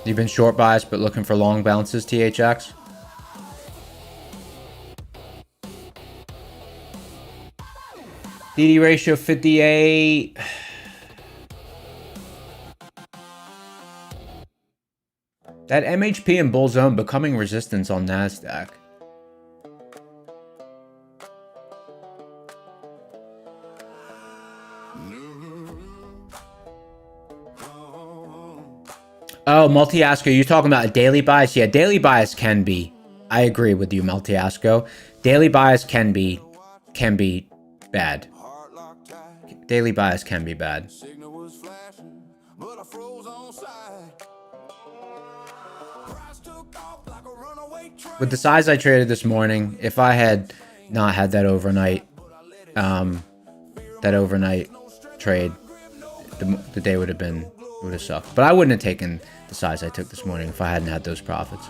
You've been short biased, but looking for long bounces, THX. DD ratio 58. That MHP and bull zone becoming resistance on NASDAQ. Oh, Multiasco, you're talking about a daily bias? Yeah, daily bias can be. I agree with you, Multiasco. Daily bias can be bad. Daily bias can be bad. With the size I traded this morning, if I had not had that overnight trade, the day would have sucked. But I wouldn't have taken the size I took this morning if I hadn't had those profits.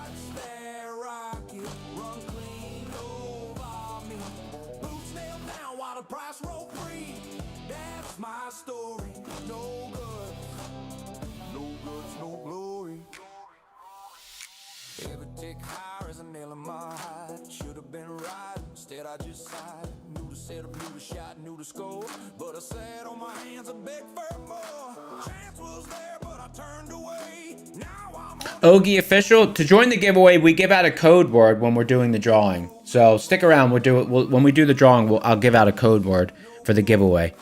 Ogie official, to join the giveaway, we give out a code word when we're doing the drawing. So stick around. When we do the drawing, I'll give out a code word for the giveaway.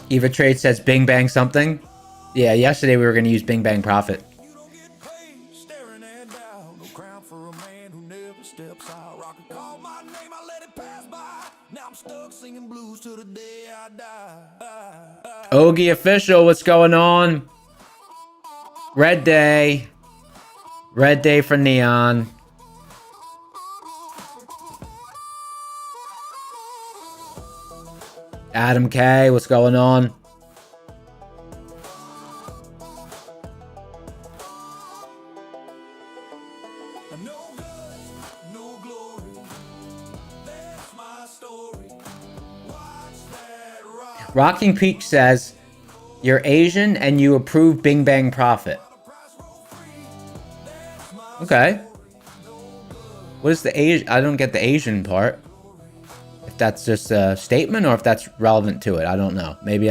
Eva Trade says Bing Bang something. Yeah, yesterday we were going to use Bing Bang Profit. Ogie official, what's going on? Red day. Red day for Neon. Adam K, what's going on? Rocking Peak says, you're Asian and you approve Bing Bang Profit. Okay. What is the Asian? I don't get the Asian part. If that's just a statement or if that's relevant to it, I don't know. Maybe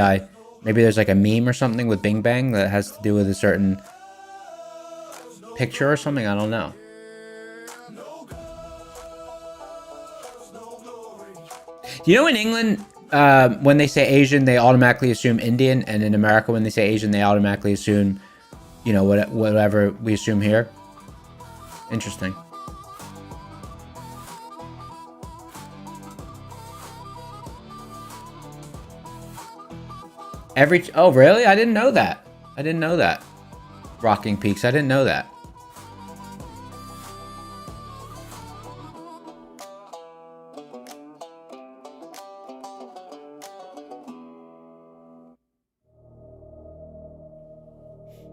there's like a meme or something with Bing Bang that has to do with a certain picture or something. I don't know. You know, in England, when they say Asian, they automatically assume Indian, and in America, when they say Asian, they automatically assume, you know, whatever we assume here. Interesting. Oh, really? I didn't know that. I didn't know that. Rocking Peaks, I didn't know that.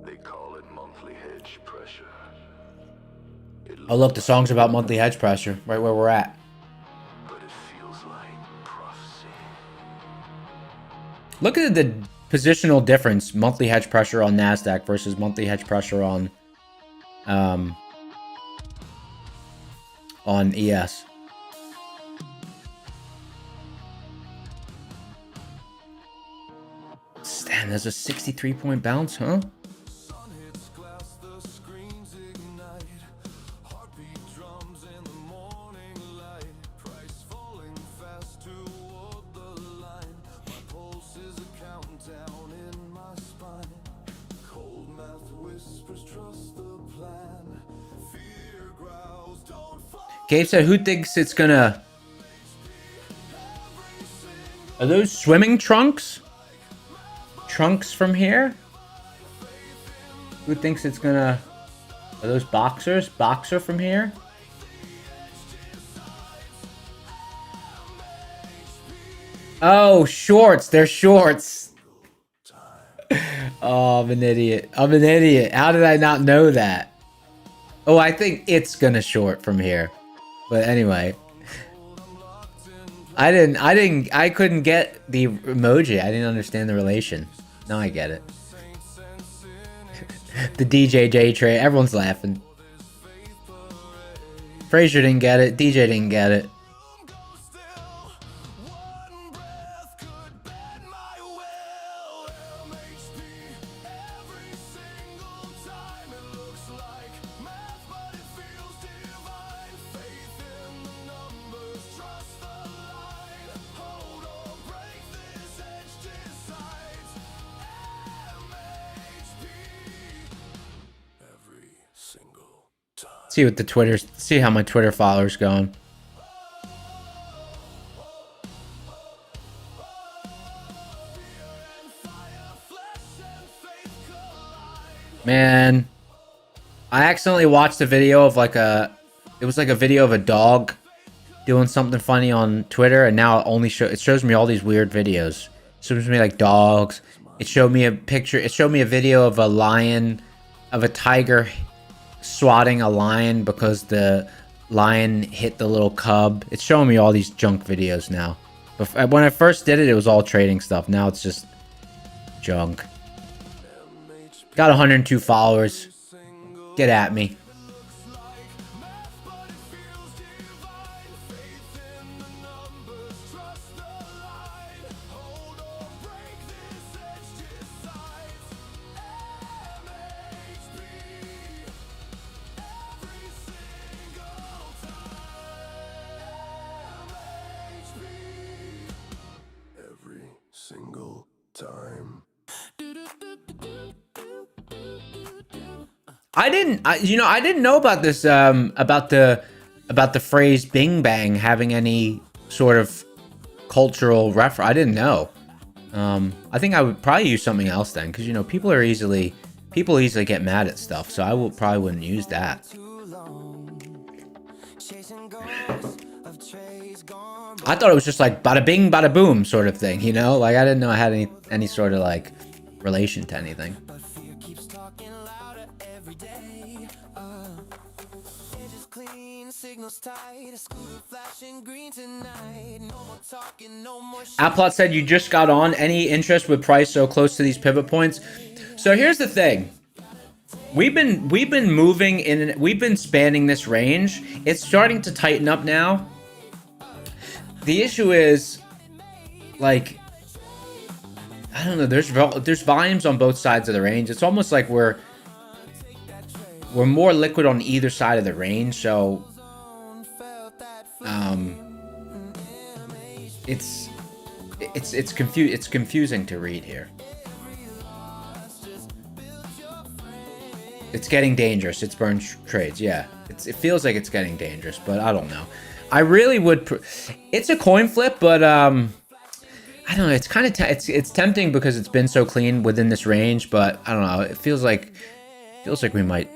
They call it monthly hedge pressure. Oh, look, the song's about monthly hedge pressure, right where we're at. But it feels like prophecy. Look at the positional difference, monthly hedge pressure on NASDAQ versus monthly hedge pressure on ES. Damn, there's a 63-point bounce, huh? Gabe said, who thinks it's gonna... Are those swimming trunks? Trunks from here? Who thinks it's gonna... Are those boxers? Boxer from here? Oh, shorts. They're shorts. Oh, I'm an idiot. I'm an idiot. How did I not know that? Oh, I think it's gonna short from here. But anyway, I couldn't get the emoji. I didn't understand the relation. Now I get it. The DJJ trade. Everyone's laughing. Frazier didn't get it. DJ didn't get it. See what the Twitter, see how my Twitter followers going. Man, I accidentally watched a video of like it was like a video of a dog doing something funny on Twitter, and now it shows me all these weird videos. It shows me like dogs. It showed me a picture. It showed me a video of a lion, of a tiger swatting a lion because the lion hit the little cub. It's showing me all these junk videos now. But when I first did it, it was all trading stuff. Now it's just junk. Got 102 followers. Get at me. Single time. I didn't know about this about the phrase "bing bang" having any sort of cultural reference. I didn't know. I think I would probably use something else then, because people easily get mad at stuff, so I probably wouldn't use that. I thought it was just like bada bing, bada boom sort of thing, Like I didn't know I had any sort of like relation to anything. Applot said you just got on. Any interest with price so close to these pivot points? So here's the thing. We've been moving in. We've been spanning this range. It's starting to tighten up now. The issue is, like, I don't know. There's volumes on both sides of the range. It's almost like we're more liquid on either side of the range. So, it's confusing to read here. It's getting dangerous. It's burn trades. Yeah, it feels like it's getting dangerous, but I don't know. I really would. It's a coin flip, but I don't know. It's kind of it's tempting because it's been so clean within this range, but I don't know. It feels like we might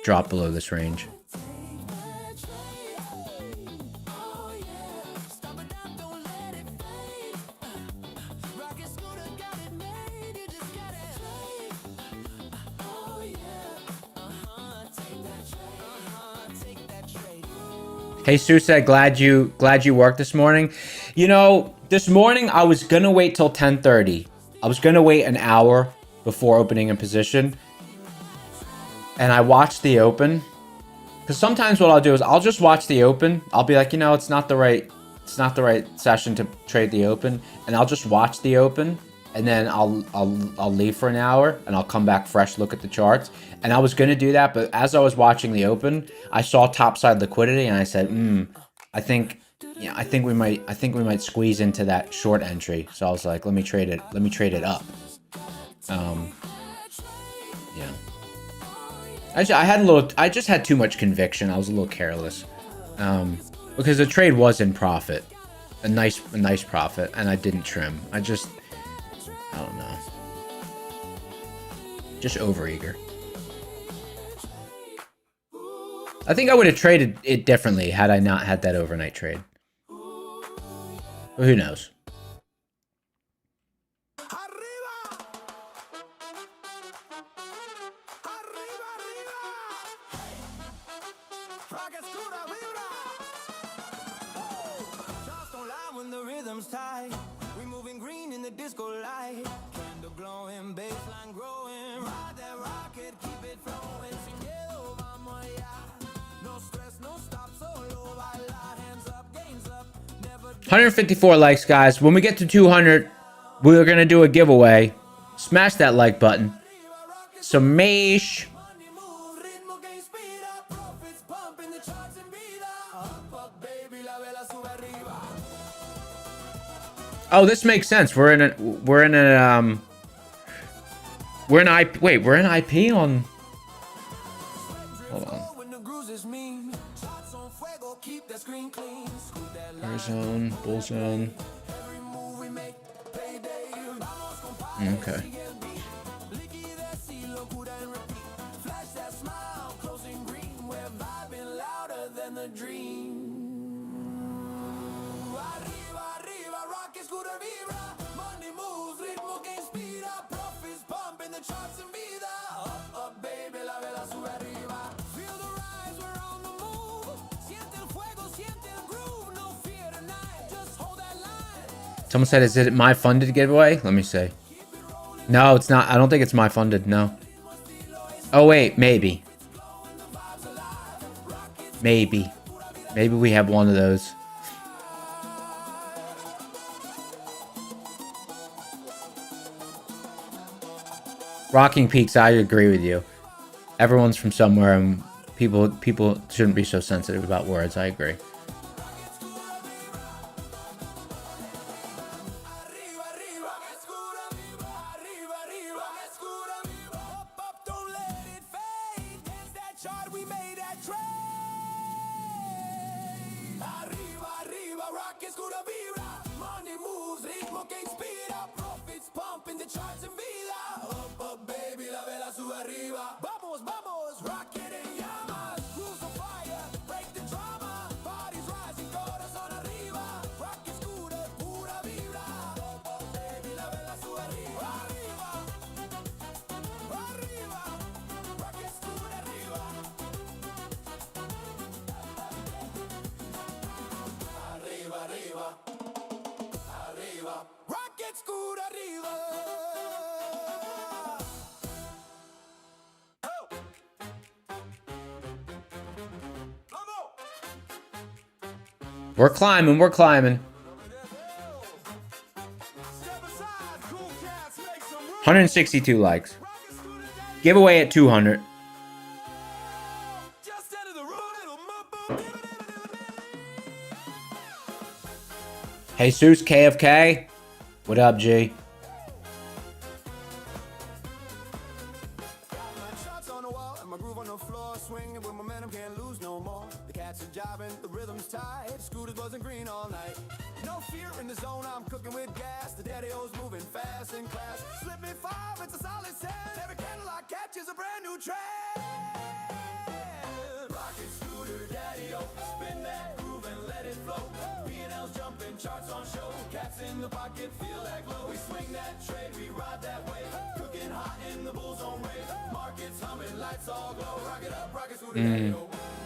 drop below this range. Hey Sue said, glad you worked this morning. This morning I was gonna wait till 10:30. I was gonna wait an hour before opening in position, and I watched the open. Because sometimes what I'll do is I'll just watch the open. I'll be like, it's not the right session to trade the open, and I'll just watch the open, and then I'll leave for an hour, and I'll come back fresh, look at the charts. And I was gonna do that, but as I was watching the open, I saw topside liquidity, and I said, I think we might squeeze into that short entry. So I was like, let me trade it up. Yeah. I just had too much conviction. I was a little careless. Because the trade was in profit, a nice profit, and I didn't trim. I don't know. Just overeager. I think I would have traded it differently had I not had that overnight trade. But who knows? We moving green in the disco light. Candle glowing, baseline growing. Ride that rocket, keep it flowing. Sin miedo, vamos allá. No stress, no stop. 154 likes, guys. When we get to 200, we're going to do a giveaway. Smash that like button. Smash. Oh, this makes sense. We're in IP on. Hold on. Air zone, bull zone. Okay. Someone said, is it my funded giveaway? Let me see. No, it's not. I don't think it's my funded. No. Oh, wait. Maybe. Maybe we have one of those. Rocking Peaks, I agree with you. Everyone's from somewhere, and people shouldn't be so sensitive about words. I agree. We're climbing, we're climbing. 162 likes. Giveaway at 200. Jesus KFK. What up, G?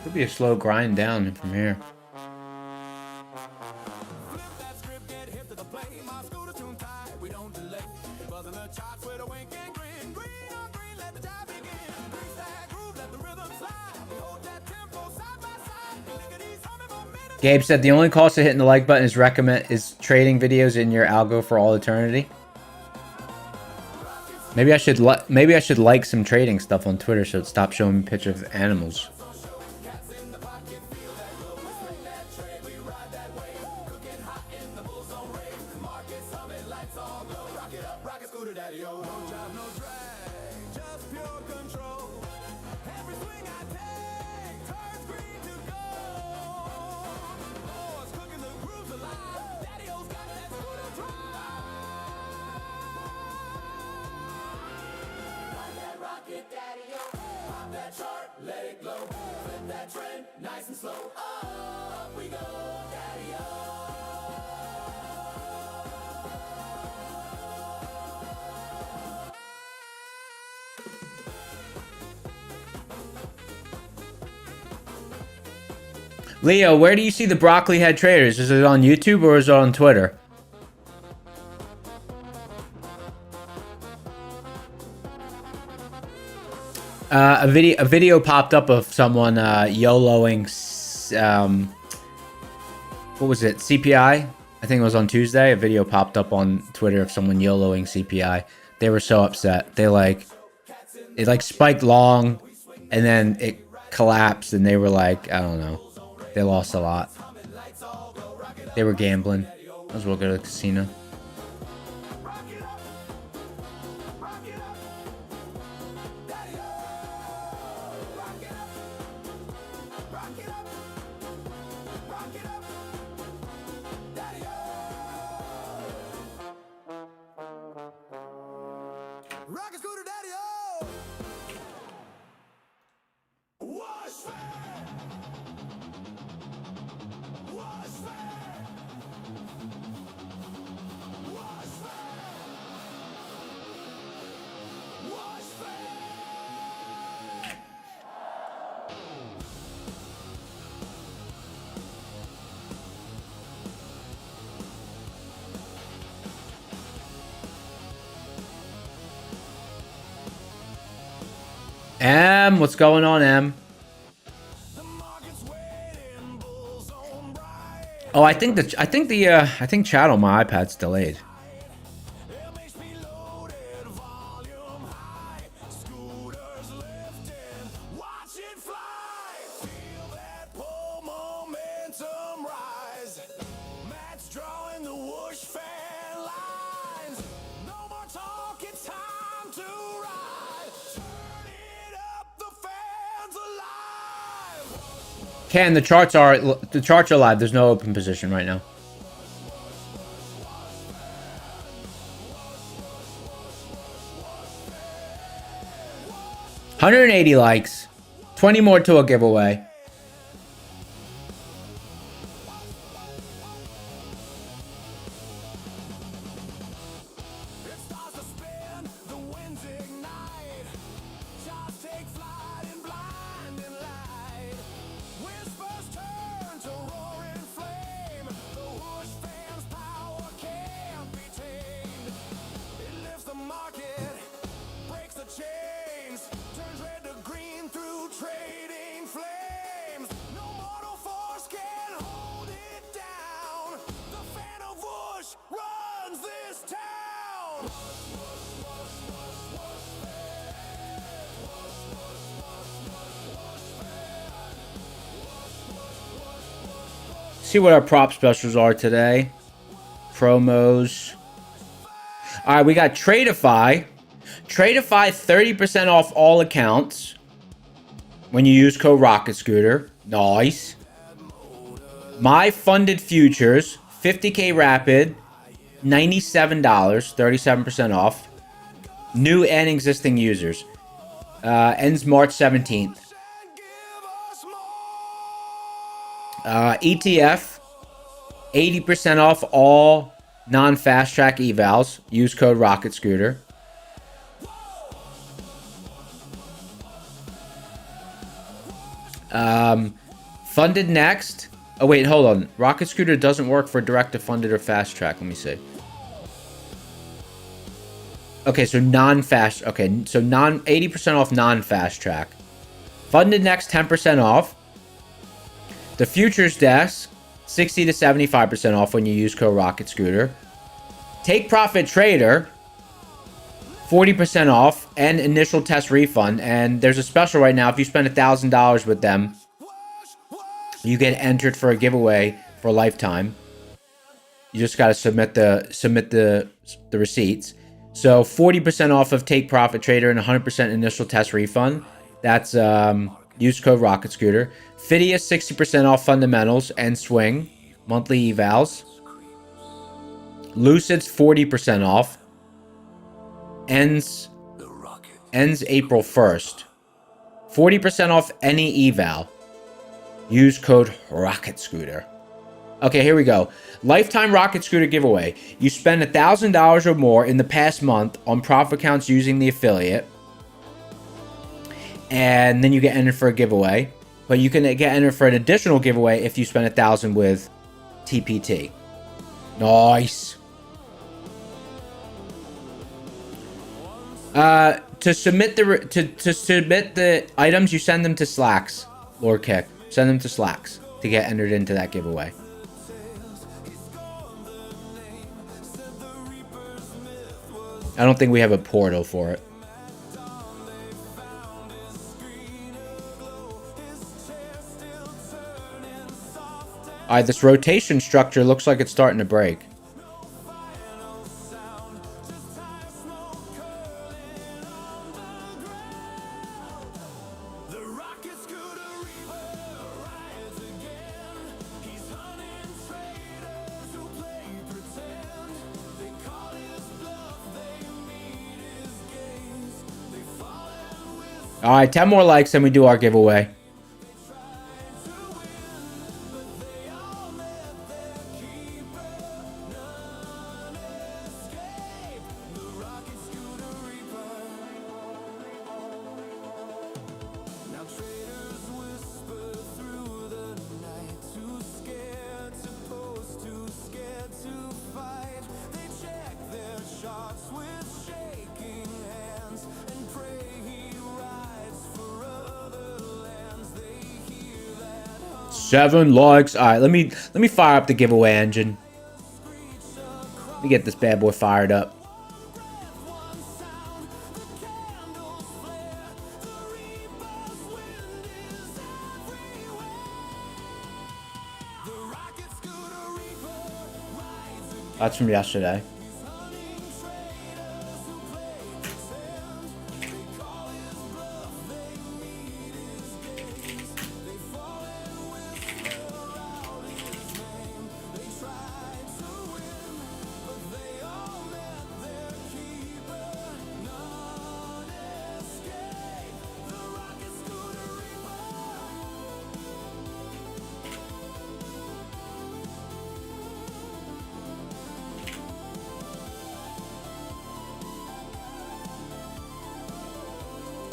Could be a slow grind down from here. Gabe said the only cost of hitting the like button is trading videos in your algo for all eternity. Maybe I should like some trading stuff on Twitter so it stops showing me pictures of animals. Leo, where do you see the broccoli head traders? Is it on YouTube or is it on Twitter? A video popped up of someone YOLOing what was it? CPI? I I think it was on Tuesday, a video popped up on Twitter of someone YOLOing CPI. They were so upset. It like spiked long and then it collapsed and they were like, I don't know. They lost a lot. They were gambling. Might as well go to the casino. Rocket scooter daddy-o! Wash fair! Wash fair! Wash fair! Wash fair! M, what's going on, M? Oh, I think chat on my iPad's delayed. Ken, the charts are live. There's no open position right now. $180 likes. 20 more to a giveaway. See what our prop specials are today. Promos. All right, we got Tradeify. Tradeify 30% off all accounts when you use code Rocket Scooter. Nice. My Funded Futures 50K Rapid $97, 37% off. New and existing users. Ends March 17th. ETF, 80% off all non-fast track evals. Use code Rocket Scooter. Funded next. Oh wait, hold on. Rocket Scooter doesn't work for direct to funded or fast track. Let me see. Okay, so non-fast. Okay, so 80% off non-fast track. Funded next, 10% off. The futures desk, 60 to 75% off when you use code Rocket Scooter. Take Profit Trader, 40% off and initial test refund. And there's a special right now. If you spend $1,000 with them, you get entered for a giveaway for a lifetime. You just got to submit the receipts. So 40% off of Take Profit Trader and 100% initial test refund. That's use code Rocket Scooter. Phidias 60% off fundamentals and swing monthly evals. Lucid's 40% off. Ends April 1st. 40% off any eval. Use code Rocket Scooter. Okay, here we go. Lifetime Rocket Scooter giveaway. You spend $1,000 or more in the past month on profit accounts using the affiliate, and then you get entered for a giveaway. But you can get entered for an additional giveaway if you spend $1,000 with TPT. Nice. To submit the items, you send them to Slacks. Lord Kick. Send them to Slacks to get entered into that giveaway. I don't think we have a portal for it. All right, this rotation structure looks like it's starting to break. All right, 10 more likes and we do our giveaway. Seven likes. All right, let me fire up the giveaway engine. Let me get this bad boy fired up. That's from yesterday.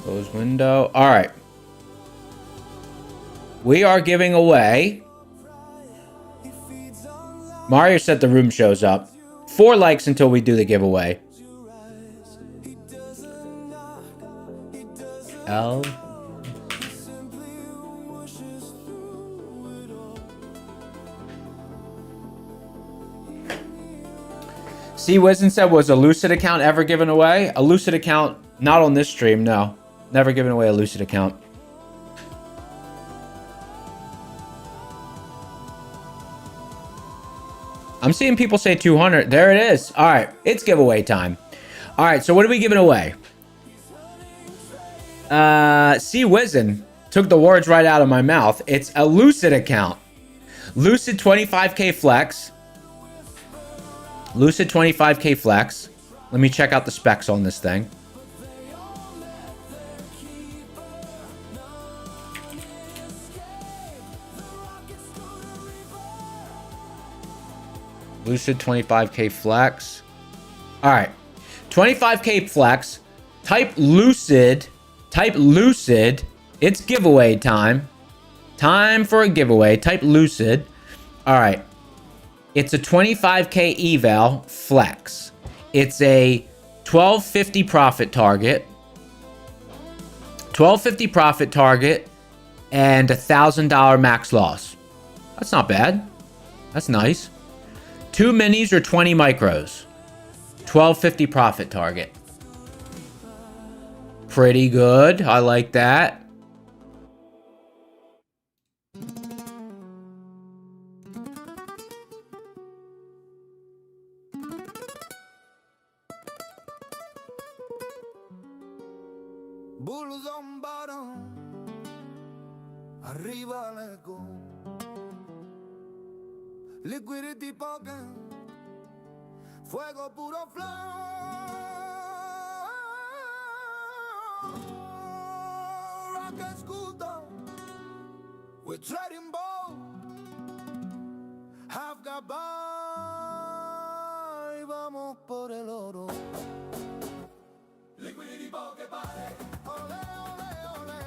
Close window. All right. We are giving away. Mario said the room shows up. 4 likes until we do the giveaway. L. C. Wizen said, was a Lucid account ever given away? A Lucid account, not on this stream, no. Never given away a Lucid account. I'm seeing people say 200. There it is. All right, it's giveaway time. All right, so what are we giving away? C. Wizen took the words right out of my mouth. It's a Lucid account. Lucid 25K Flex. Lucid 25K Flex. Let me check out the specs on this thing. Lucid 25K Flex. All right. 25K Flex. Type Lucid. Type Lucid. It's giveaway time. Time for a giveaway. Type Lucid. All right. It's a 25K eval flex. It's a 1250 profit target. 1250 profit target and $1,000 max loss. That's not bad. That's nice. 2 minis or 20 micros. 1250 profit target. Pretty good. I like that. Bulls on bottom, arriba let go. Liquidity pocket, fuego puro flow. Rocket scooter, we're trading ball. Half got by, vamos por el oro. Liquidity pocket party. Ole, ole, ole.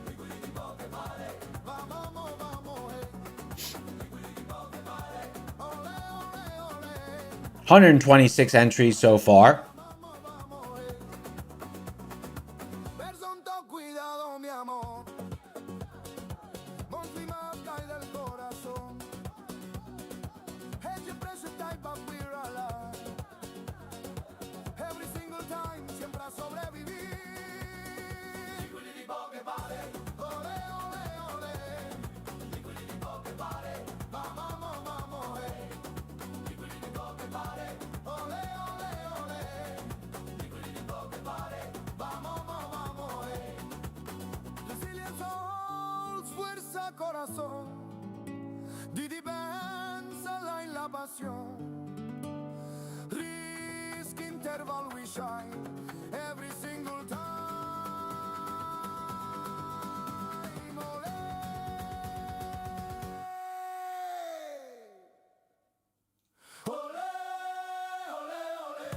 Liquidity pocket party. Vamos, vamos, hey. Liquidity pocket party. Ole, ole, ole. 126 entries so far. Person, ten cuidado, mi amor. Monthly marca y del corazón. Hedge your pressure type, but we're alive. Every passion. Risk interval we shine every single time. Ole. Ole, ole, ole.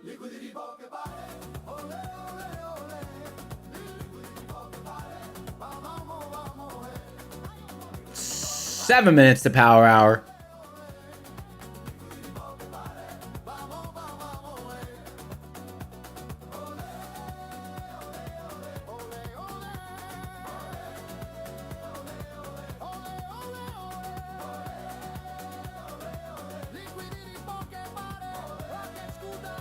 Liquidity poche pare, ole, ole, ole. Liquidity poche pare, vamos, vamos, eh. 7 minutes to power hour. Liquidity poche pare, qualche scuda.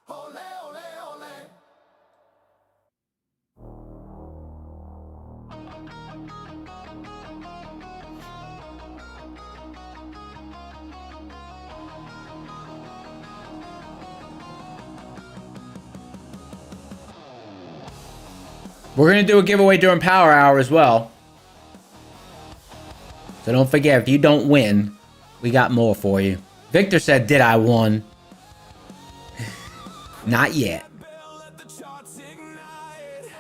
Ole, ole, ole. We're going to do a giveaway during power hour as well. So don't forget, if you don't win, we got more for you. Victor said, did I won? Not yet. Bell, let the charts ignite.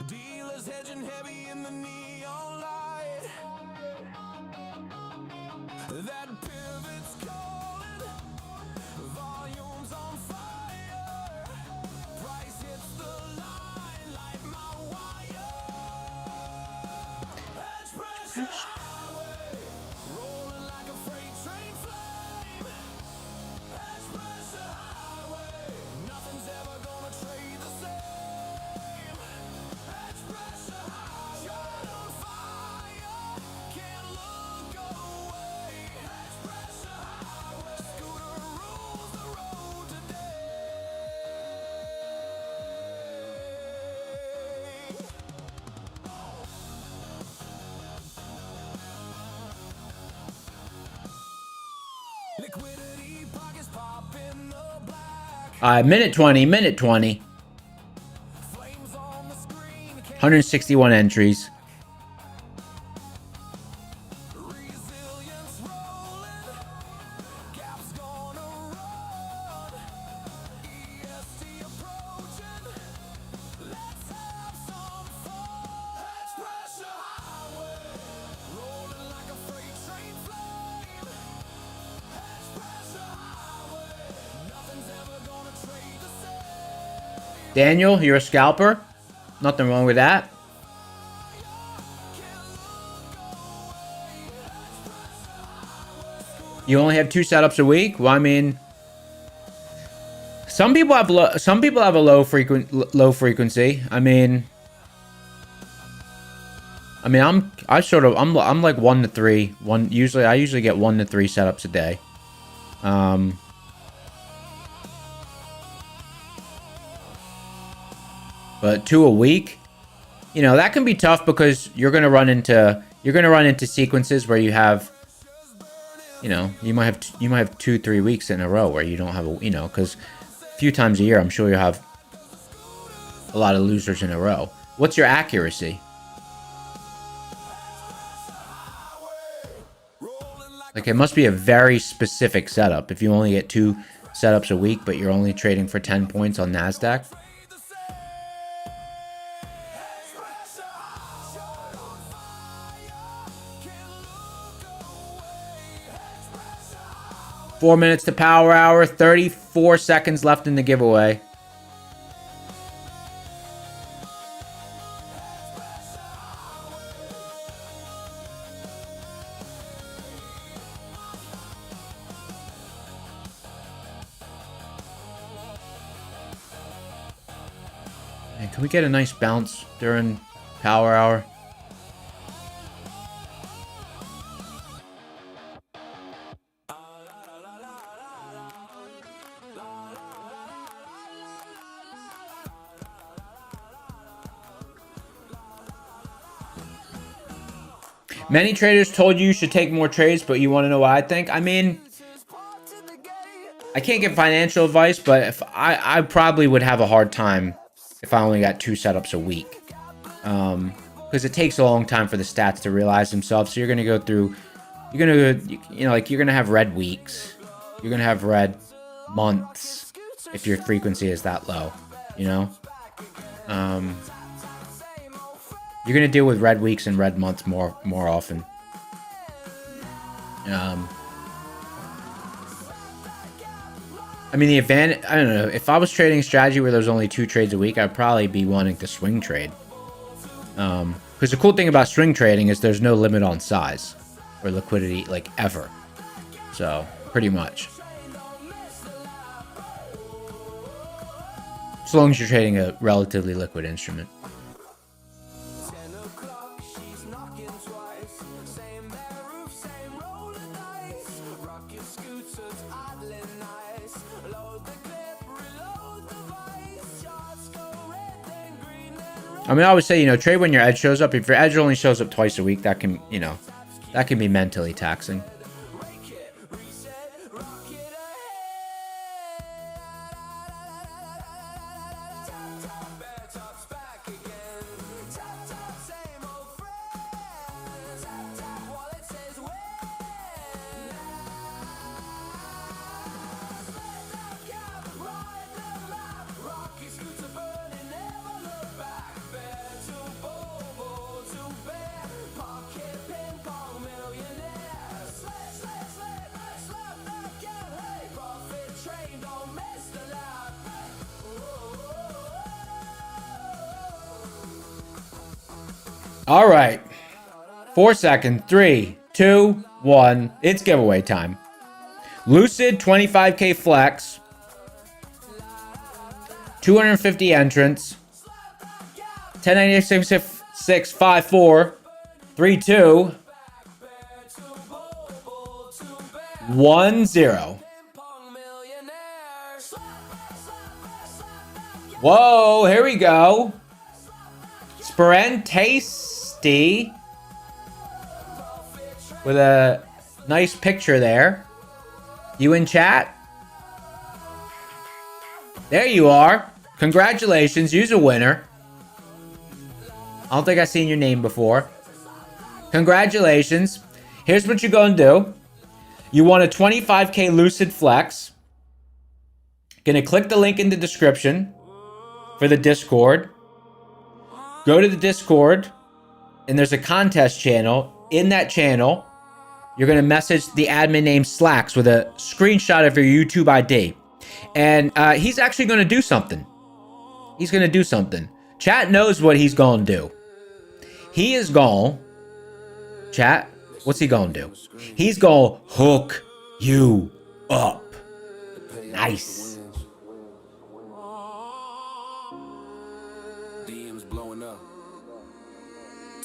Dealers hedging heavy in the neon light. That pivot's calling. Volumes on fire. Price hits the line like my wire. Edge pressure highway. Rolling like a freight train flame. Edge pressure highway. Nothing's ever gonna trade the same. Edge pressure highway. Shine on fire. Can't look away. Edge pressure highway. Scooter rules the road today. Liquidity pockets pop in the black. Minute 20, minute 20. Flames on the screen. 161 entries. Resilience rolling. Gaps gonna run. EST approaching. Let's have some fun. Edge pressure highway. Rolling like a freight train flame. Edge pressure highway. Nothing's ever gonna trade the same. Daniel, you're a scalper. Nothing wrong with that. You only have 2 setups a week? Well, I mean, some people have a low frequency. I mean, I'm like 1 to 3. I usually get 1 to 3 setups a day. But 2 a week, you know, that can be tough because you're gonna run into sequences where you have, you know, you might have 2-3 weeks in a row where you don't have a, you know, because a few times a year I'm sure you'll have a lot of losers in a row. What's your accuracy? Like, it must be a very specific setup if you only get 2 setups a week, but you're only trading for 10 points on NASDAQ. 4 minutes to power hour, 34 seconds left in the giveaway. Man, can we get a nice bounce during power hour? Many traders told you should take more trades, but you want to know what I think? I mean, I can't give financial advice, but if I probably would have a hard time if I only got 2 setups a week. Because it takes a long time for the stats to realize themselves. So you're going to go through, you're going to, like you're going to have red weeks. You're going to have red months if your frequency is that low, You're going to deal with red weeks and red months more often. I mean, the advantage, I don't know, if I was trading a strategy where there's only 2 trades a week, I'd probably be wanting to swing trade. Because the cool thing about swing trading is there's no limit on size or liquidity, like, ever. So, pretty much. As long as you're trading a relatively liquid instrument. I mean, I always say, trade when your edge shows up. If your edge only shows up twice a week, that can, that can be mentally taxing. All right. 4 seconds. 3, 2, 1. It's giveaway time. Lucid 25K flex. 250 entrance. 1096 54 32 10. Whoa, here we go. Tasty with a nice picture there. You in chat? There you are. Congratulations, you're a winner. I don't think I've seen your name before. Congratulations. Here's what you're going to do. You want a 25K Lucid Flex. Gonna click the link in the description for the Discord. Go to the Discord, and there's a contest channel. In that channel, you're going to message the admin name Slacks with a screenshot of your YouTube ID. And he's actually going to do something. He's going to do something. Chat knows what he's going to do. He is going... Chat, what's he going to do? He's going to hook you up. Nice.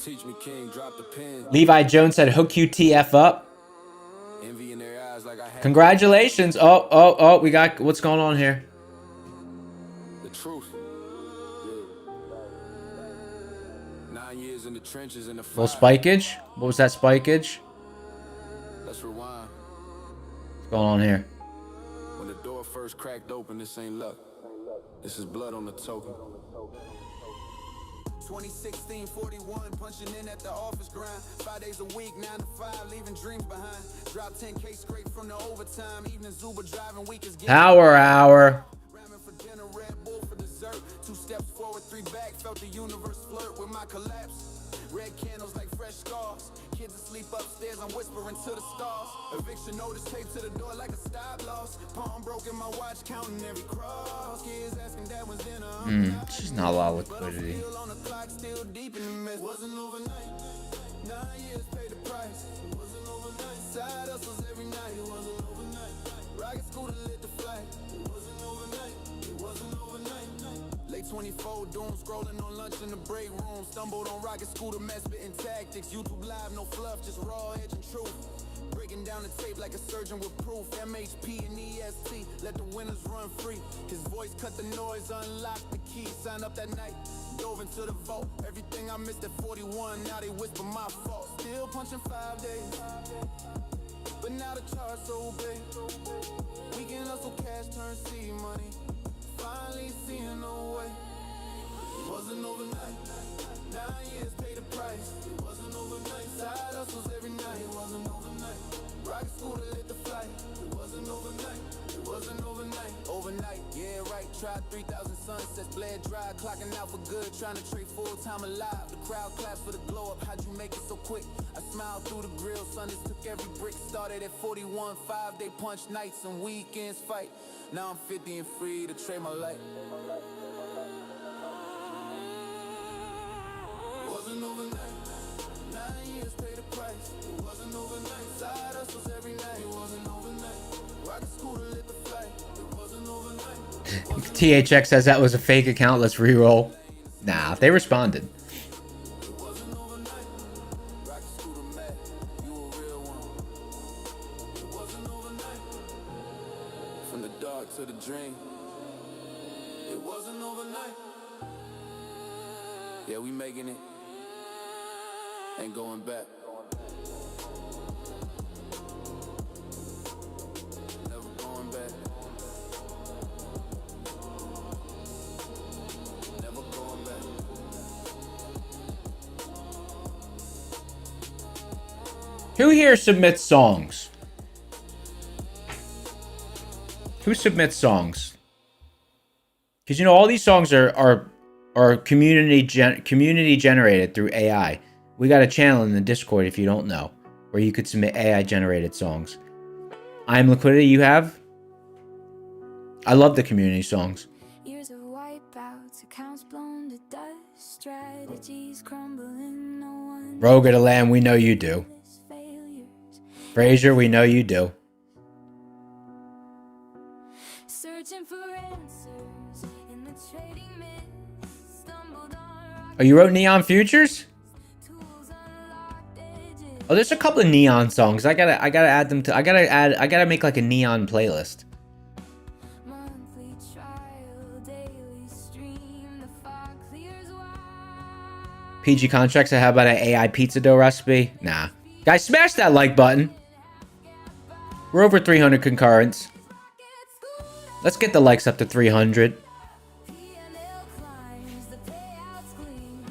Teach me, King, drop the pen. Levi Jones said, hook UTF up. Envy in their eyes like I had. Congratulations. Oh, we got, what's going on here? The truth. 9 years in the trenches in the fire. Little spikeage. What was that spikeage? Let's rewind. What's going on here? When the door first cracked open, this ain't luck. This is blood on the token. 2016, 41, punching in at the office grind. 5 days a week, 9 to 5, leaving dreams behind. Drop 10K straight from the overtime. Evening Uber driving week is Power hour. Ramming for dinner, Red Bull for dessert. 2 steps forward, 3 back. Felt the universe flirt with my collapse. Red candles like fresh scars. Kids asleep upstairs, I'm whispering to the stars. Eviction notice taped to the door like a stop loss. Palm broken, my watch counting every cross. Kids asking that was dinner. She's not a lot of liquidity. On the clock, still deep in the mist. Wasn't overnight. 9 years paid the price. It wasn't overnight. Side hustles every night. It wasn't overnight. Rocket scooter lit the flight. It wasn't overnight. It wasn't overnight. Late 24, doom scrolling on lunch in the break room. Stumbled on rocket scooter, mess spitting tactics. YouTube live, no fluff, just raw edge and truth. Breaking down the tape like a surgeon with proof. MHP and EST, let the winners run free. His voice cut the noise, unlocked the key. Sign up that night, dove into the vault. Everything I missed at 41, now they whisper my fault. Still punching pushing 5 days. But now the charge so big. We can hustle cash, turn seed money. Finally seeing no way. It wasn't overnight. 9 years paid the price. It wasn't overnight. Side hustles every night. It wasn't overnight. Rocket scooter lit the flight. It wasn't overnight. It wasn't overnight. Overnight, yeah, right. Tried 3,000 sunsets, bled dry, clocking out for good. Trying to trade full time alive. The crowd claps for the glow up. How'd you make it so quick? I smiled through the grill. Sundays took every brick. Started at 41, 5-day punch nights and weekends fight. Now I'm 50 and free to trade my life. Wasn't overnight. 9 years paid the price. It wasn't overnight. Side hustles every night. It wasn't overnight. Rocket scooter lit the flight. It wasn't overnight. THX says that was a fake account. Let's re-roll. Nah, they responded. It wasn't overnight. Rocket scooter mad. You a real one. It wasn't overnight. From the dark to the dream. It wasn't overnight. Yeah, we making it. Ain't going back. Never going back. Never going back. Who here submits songs? Who submits songs? Because you know all these songs are community generated through AI. We got a channel in the Discord if you don't know, where you could submit AI generated songs. I'm Liquidity. You have? I love the community songs. Years of wipeouts, accounts blown to dust, strategies crumbling, no one Rogue of the Lamb, we know you do. failures. Frazier, we know you do. Searching for answers in the trading mist, stumbled on Oh, you wrote Neon Futures? tools, unlocked edges. Oh, there's a couple of neon songs. I gotta add them to. I gotta make like a neon playlist. Monthly trial, daily stream, the fog clears wide. PG contracts. How about an AI pizza dough recipe? Nah. Guys, smash that like button. We're over 300 concurrents. Let's get the likes up to 300. P&L climbs, the payouts gleam.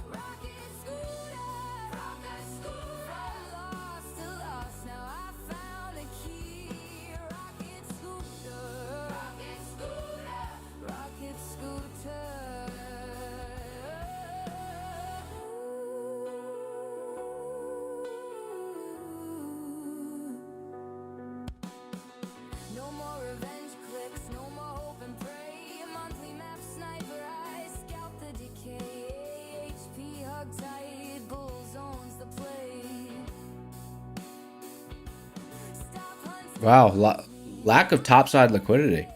Rocket scooter, from lost to lost. Now I found a key. Rocket scooter, rocket scooter. No more revenge clicks, no more hope and pray. Monthly map sniper, I scalp the decay. HP hug tight, bull zones the play. Stop hunting, Wow, lack of topside liquidity.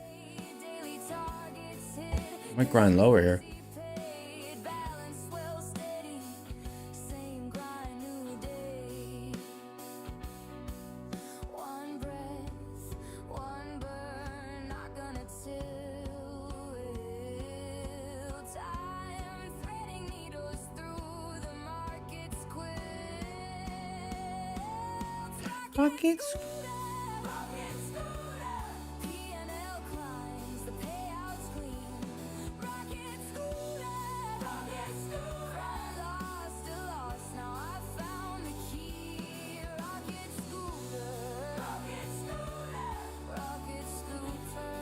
daily targets hit. Might grind lower here. Paid, balance well steady. Same grind, new day. One breath, one burn, not gonna till time. Threading needles through the market's quilt. Rocket Rocket scooter, P&L climbs, the payouts clean. Rocket scooter, from lost to lost. Now I found the key. Rocket scooter, rocket scooter.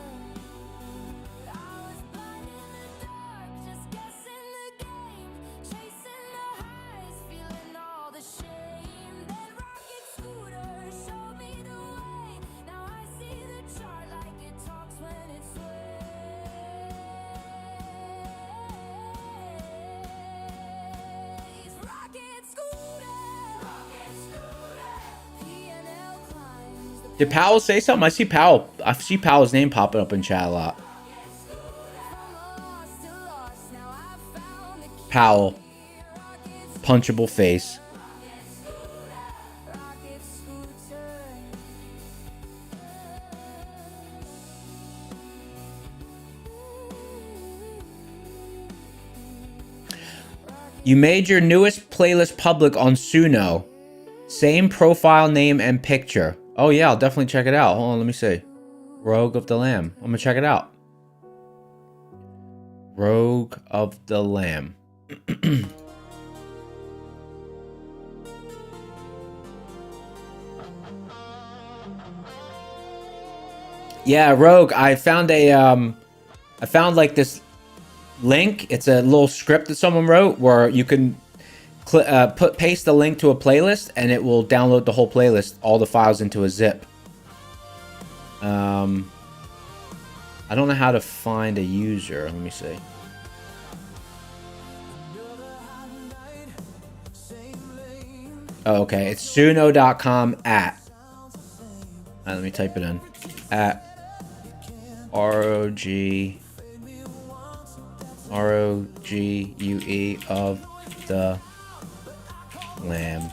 I was blind in the dark, just guessing the game, chasing the highs, feeling all the shame. Then rocket scooter showed me the way. Now I see the chart like it talks when it sways. Rocket scooter, P&L climbs. The Did Powell say something? I see Powell's name popping up in chat a lot. lost to lost. Now I found the key. Powell, punchable face. Rocket scooter. You made your newest playlist public on Suno. Same profile name and picture. Oh yeah, I'll definitely check it out. Hold on, let me see. Rogue of the Lamb. I'm gonna check it out. Rogue of the Lamb. Yeah, Rogue. I found like this link. It's a little script that someone wrote where you can paste the link to a playlist and it will download the whole playlist, all the files into a zip. I don't know how to find a user. Let me see. Oh, okay. It's suno.com at. Let me type it in. At ROGUE of the Lamb.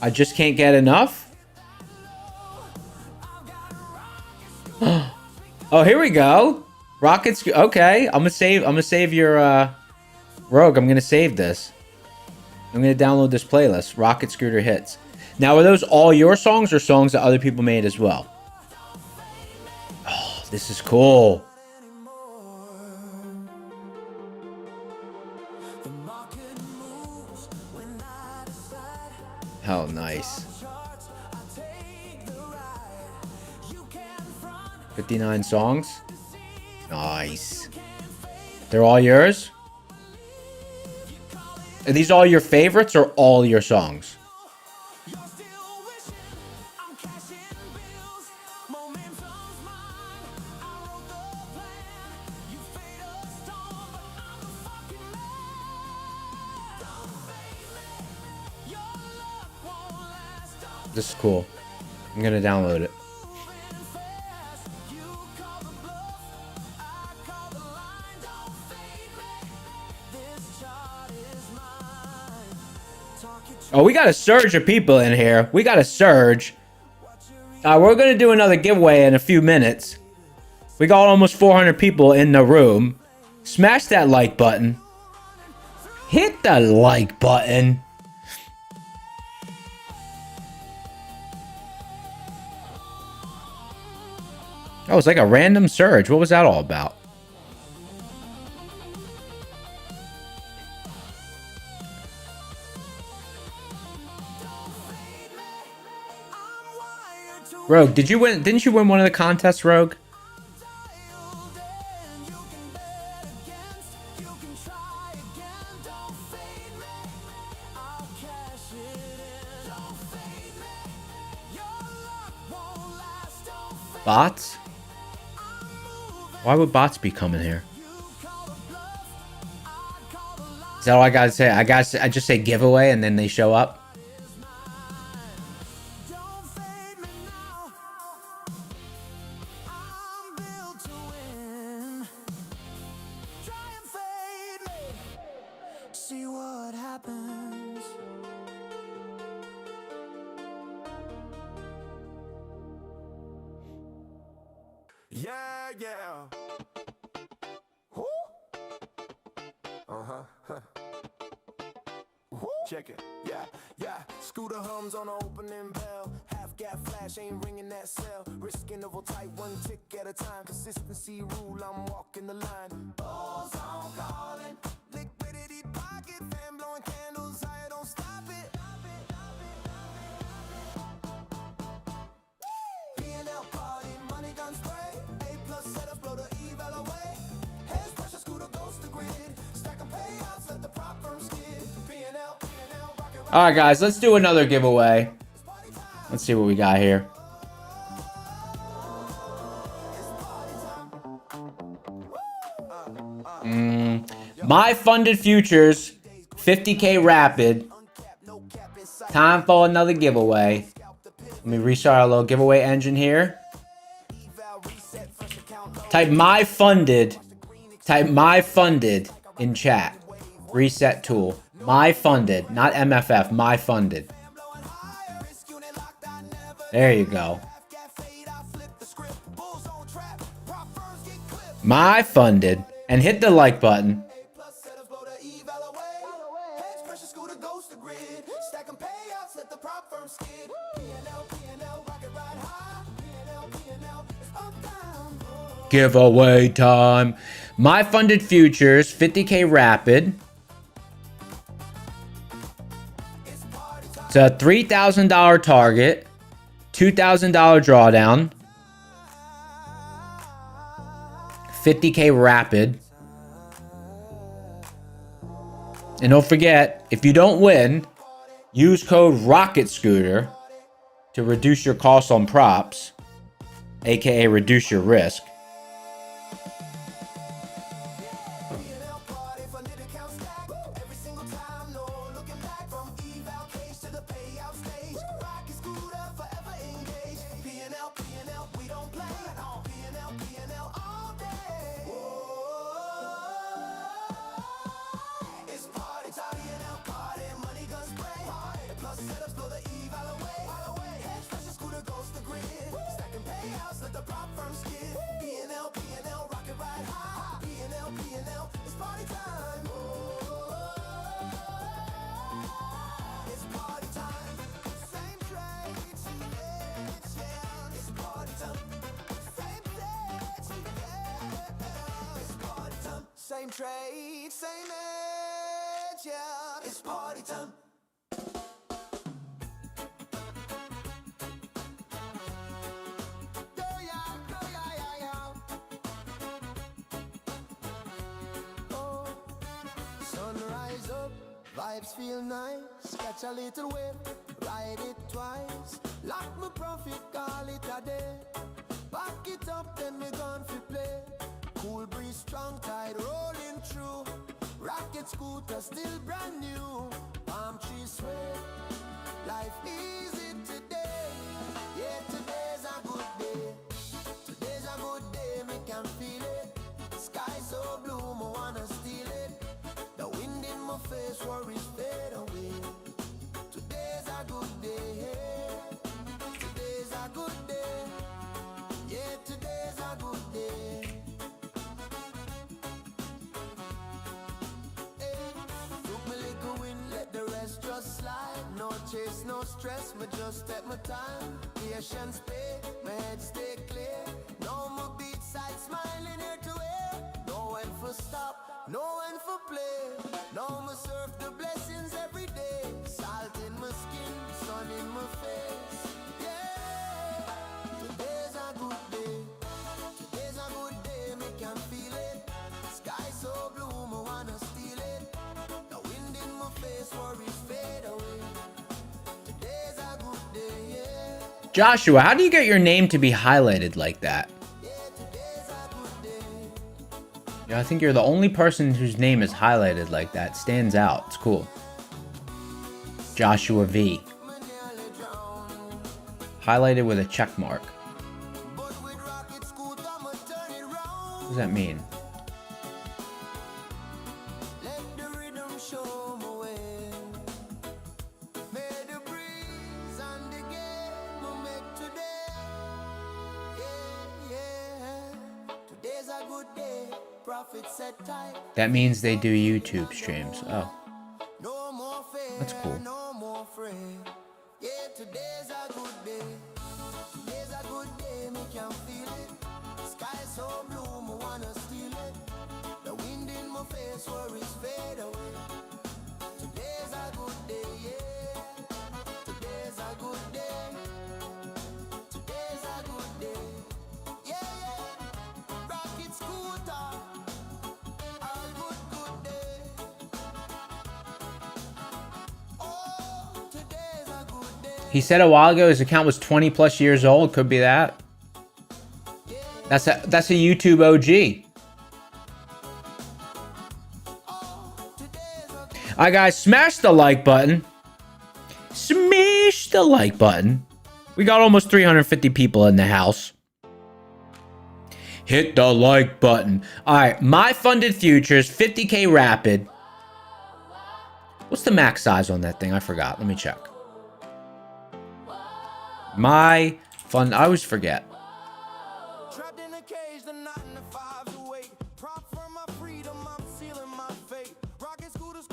I just can't get enough. Oh, here we go. Rockets. Okay, I'm gonna save your Rogue. I'm gonna save this. I'm gonna download this playlist. Rocket Scooter hits. Now, are those all your songs or songs that other people made as well? Oh, this is cool. How nice. 59 songs. Nice. They're all yours? Are these all your favorites or all your songs? This is cool. I'm gonna download it. Oh, we got a surge of people in here. We got a surge. We're gonna do another giveaway in a few minutes. We got almost 400 people in the room. Smash that like button. Hit the like button. Oh, it's like a random surge. What was that all about? Rogue, did you win? Didn't you win one of the contests, Rogue? Bots? Why would bots be coming here? Is that all I gotta say? I just say giveaway and then they show up? Check it, yeah. Scooter hums on an opening bell. Half gap flash ain't ringing that cell. Risking over tight, one tick at a time. Consistency rule, I'm walking the line. Balls on calling. Liquidity pocket, fan blowing candles. I don't stop it. P&L party, money gun spray. A+ setup, blow the eval away. Heads pressure, Scooter goes to grid. Stack of payouts, let the prop firm skid. P&L. All right, guys, let's do another giveaway. Let's see what we got here. My funded futures, 50K rapid. Time for another giveaway. Let me restart our little giveaway engine here. Type my funded in chat. Reset tool. My funded, not MFF, my funded. There you go. My funded. And hit the like button. eval away. Hedge pressure scooter goes to grid. Stack 'em payouts, let the prop firm skid. P&L, rocket ride high. P&L, it's up down. Giveaway time. My funded futures, 50K rapid. It's a $3,000 target, $2,000 drawdown, 50K rapid. And don't forget, if you don't win, use code Rocket Scooter to reduce your costs on props, aka reduce your risk. P&L party, funded account stack. Every single time, no looking back. From eval case to the payout stage. Rocket scooter, forever engaged. P&L, we don't play. P&L, all day. It's party time. P&L party, money gun spray. And plus setups blow the eval away. Hedge pressure scooter goes to grid. Stacking payouts, let the prop firm skid. P&L, rocket ride high. P&L, it's party time. It's party time. Same trade, same edge, yeah. It's party time. Same edge, yeah. It's party time. Same trade, same edge, yeah. It's party time. Sunrise up, vibes feel nice. Catch a little wave, ride it twice. Lock my profit, call it a day. Back it up, then me gone fi play. Cool breeze, strong tide, rolling through. Rocket scooter, still brand new. Palm tree sway, life easy today. Yeah, today's a good day. Today's a good day, me can feel it. Sky so blue, me wanna steal it. The wind in my face, worries fade away. Today's a good day, yeah. Today's a good day. Yeah, today's a good day. Hey, took me little win, let the rest just slide. No chase, no stress, me just take my time. Patience pay, my head stay clear. No more beat side, smiling here to air. No when for stop, no when for play. Now me surf the blessings every day. Salt in my skin, sun in my face. Yeah, today's a good day. Today's a good day, me can feel it. Sky so blue, me wanna steal it. The wind in my face, worries fade away. Today's a good day, yeah. Joshua, how do you get your name to be highlighted like that? Yeah, I think you're the only person whose name is highlighted like that. Stands out. It's cool. Joshua V. Highlighted with a check mark. What does that mean? Let the rhythm show my way. May the breeze and the game will make today. Yeah. Today's a good day. Profit set tight. That means they do YouTube streams. Oh, No more fear, that's cool. no more afraid. Yeah, today's a good day. Today's a good day, me can feel it. Sky so blue, me wanna steal it. The wind in my face, worries fade away. Today's a good day, yeah. Today's a good day. Today's a good day. Yeah, yeah. Rocket scooter. All good, good day. Oh, today's a good day. He said a while ago his account was 20 plus years old. Could be that. That's a YouTube OG. All right, guys, smash the like button. Smash the like button. We got almost 350 people in the house. Hit the like button. All right, my funded futures, 50K rapid. What's the max size on that thing? I forgot. Let me check. My fund, I always forget. Trapped in a cage, the 9 to 5 to wait. Prop for my freedom, I'm sealing my fate. Rocket scooters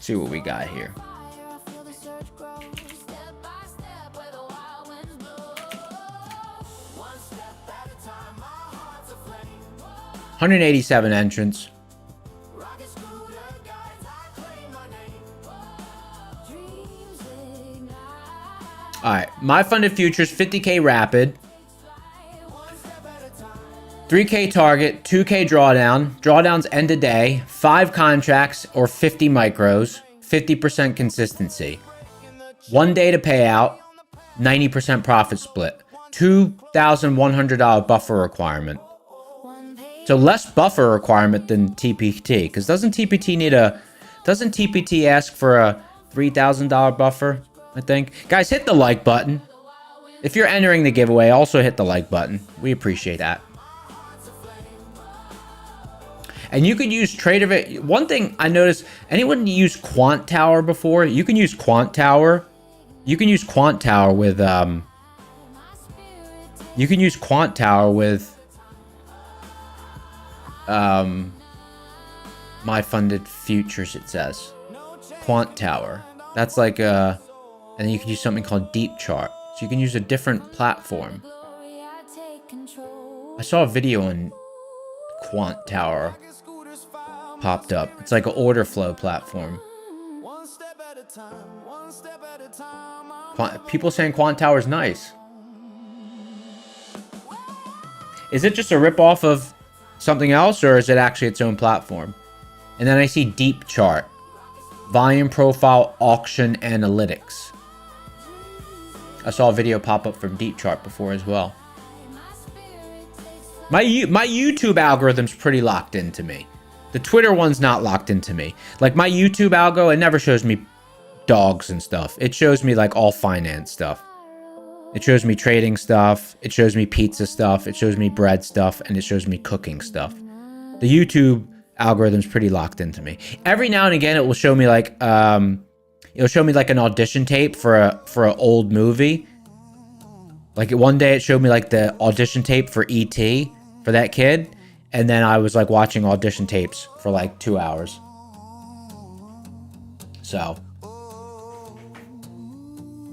See what we got here. I feel the surge grow, step by step, where the wild winds blow. One step at a time, my heart's aflame. 187 entrants. Rocket scooter guides, I claim my name. Dreams ignite. All right, my funded futures 50K rapid, 3K target, 2K drawdown. Drawdowns end of day, 5 contracts or 50 micros, 50% consistency. 1 day to pay out, 90% profit split. $2,100 buffer requirement. So less buffer requirement than TPT, because doesn't TPT ask for a $3,000 buffer, I think? Guys, hit the like button. If you're entering the giveaway, also hit the like button. We appreciate that. And you could use Trader. One thing I noticed, anyone use Quant Tower before? You can use Quant Tower. You can use Quant Tower with my funded futures, it says. Quant Tower. That's like and then you can use something called Deep Chart. So you can use a different platform. I saw a video on Quant Tower popped up. It's like an order flow platform. People saying Quant Tower is nice. Is it just a ripoff of something else, or is it actually its own platform? And then I see Deep Chart, volume profile, auction analytics. I saw a video pop up from Deep Chart before as well. My YouTube algorithm's pretty locked into me. The Twitter one's not locked into me. Like my YouTube algo, it never shows me dogs and stuff. It shows me like all finance stuff. It shows me trading stuff. It shows me pizza stuff. It shows me bread stuff, and it shows me cooking stuff. The YouTube algorithm's pretty locked into me. Every now and again, it will show me like it'll show me like an audition tape for an old movie. Like one day, it showed me like the audition tape for E.T. for that kid. And then I was like watching audition tapes for like 2 hours. So,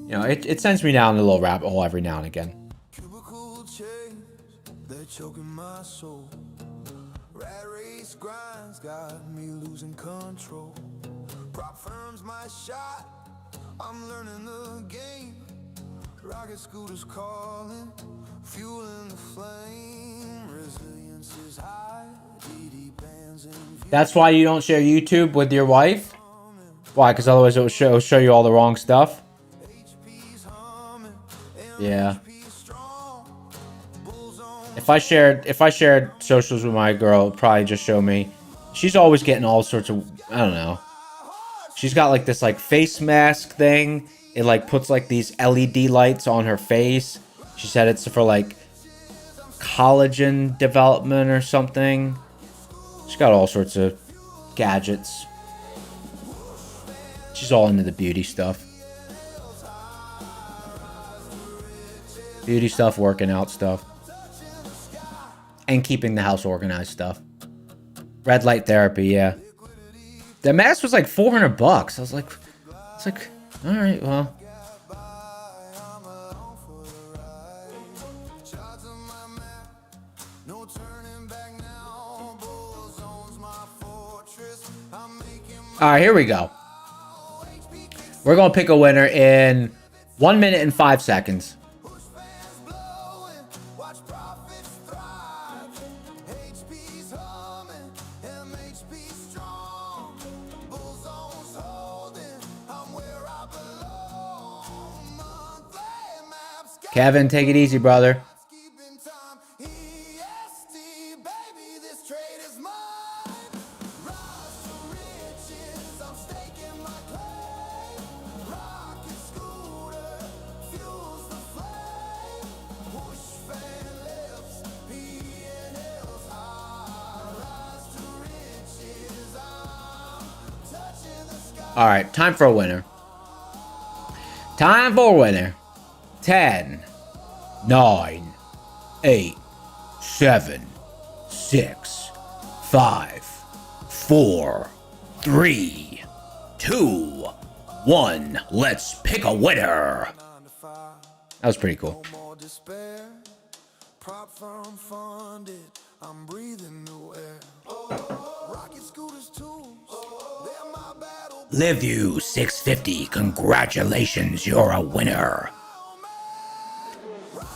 you know, it sends me down a little rabbit hole every now and again. Cubicle chains, they're choking my soul. Rat race grinds got me losing control. Prop firms my shot, I'm learning the game. Rocket scooters calling, fueling the flame. Resilience is high, DD bands and That's why you don't share YouTube with your wife? Why? Because otherwise it will show you all the wrong stuff? Yeah. If I shared socials with my girl, it'd probably just show me. She's always getting all sorts of, I don't know. She's got like this like face mask thing. It like puts like these LED lights on her face. She said it's for like collagen development or something. She's got all sorts of gadgets. She's all into the beauty stuff. Beauty stuff, working out stuff. And keeping the house organized stuff. Red light therapy, yeah. The mask was like $400. I was like, it's like, all right, well. All right, here we go. We're going to pick a winner in 1 minute and 5 seconds. Kevin, take it easy, brother. All right, time for a winner. Time for a winner. 10, 9, 8, 7, 6, 5, 4, 3, 2, 1. Let's pick a winner. That was pretty cool. More despair. Prop firm funded. I'm breathing new air. Rocket scooters too. They're my battle. Live you 650. Congratulations, you're a winner.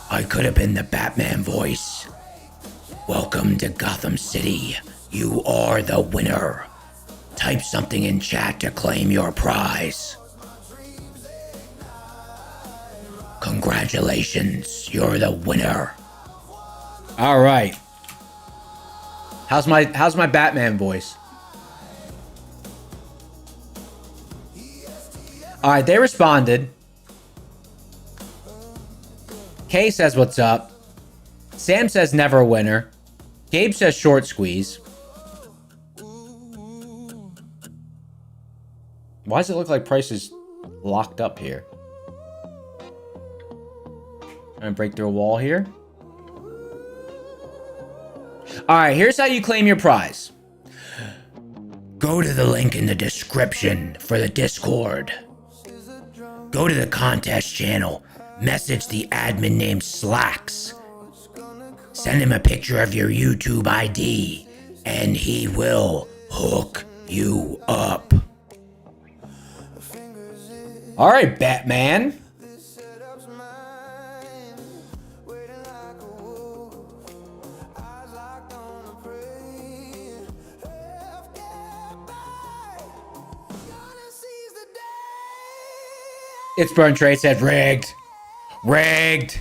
I could have been the Batman voice. Welcome to Gotham City. You are the winner. Type something in chat to claim your prize. Congratulations, you're the winner. All right. How's my Batman voice? All right, they responded. Kay says what's up. Sam says never a winner. Gabe says short squeeze. Why does it look like Price is locked up here? Trying to break through a wall here. Alright, here's how you claim your prize. Go to the link in the description for the Discord. Go to the contest channel. Message the admin named Slacks. Send him a picture of your YouTube ID, and he will hook you up. Alright, Batman. It's Burn Trade said rigged. Rigged.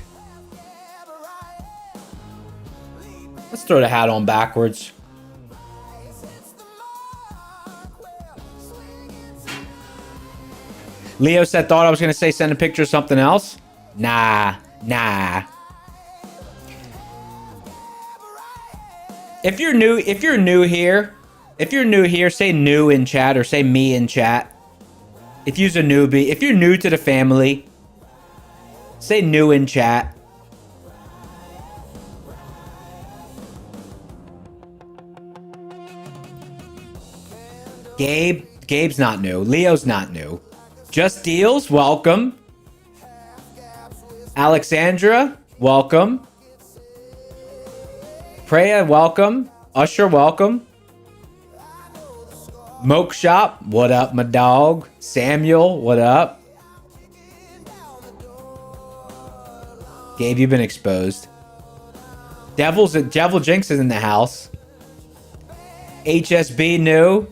Let's throw the hat on backwards. Leo said, thought I was going to say send a picture of something else. Nah. If you're new here, say new in chat or say me in chat. If you're a newbie, if you're new to the family, say new in chat. Gabe's not new. Leo's not new. Just Deals, welcome. Alexandra, welcome. Preya, welcome. Usher, welcome. Moke Shop, what up, my dog? Samuel, what up? Gabe, you've been exposed. Devil Jinx is in the house. HSB new.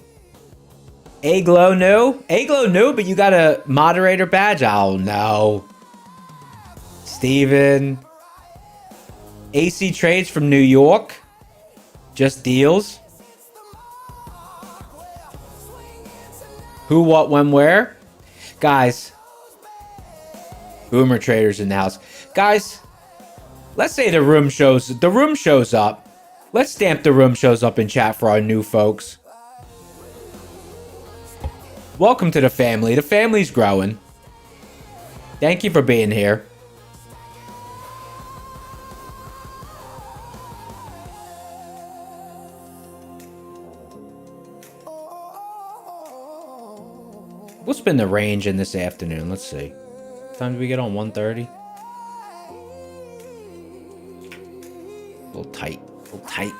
A-Glow new? A-Glow new, but you got a moderator badge? Oh, no. Steven. AC Trades from New York. Just Deals. Who, what, when, where? Guys. Boomer Traders in the house. Guys, let's say the room shows up. Let's stamp the room shows up in chat for our new folks. Welcome to the family. The family's growing. Thank you for being here. We'll spin the range in this afternoon. Let's see. What time do we get on? 1:30? A little tight. A little tight.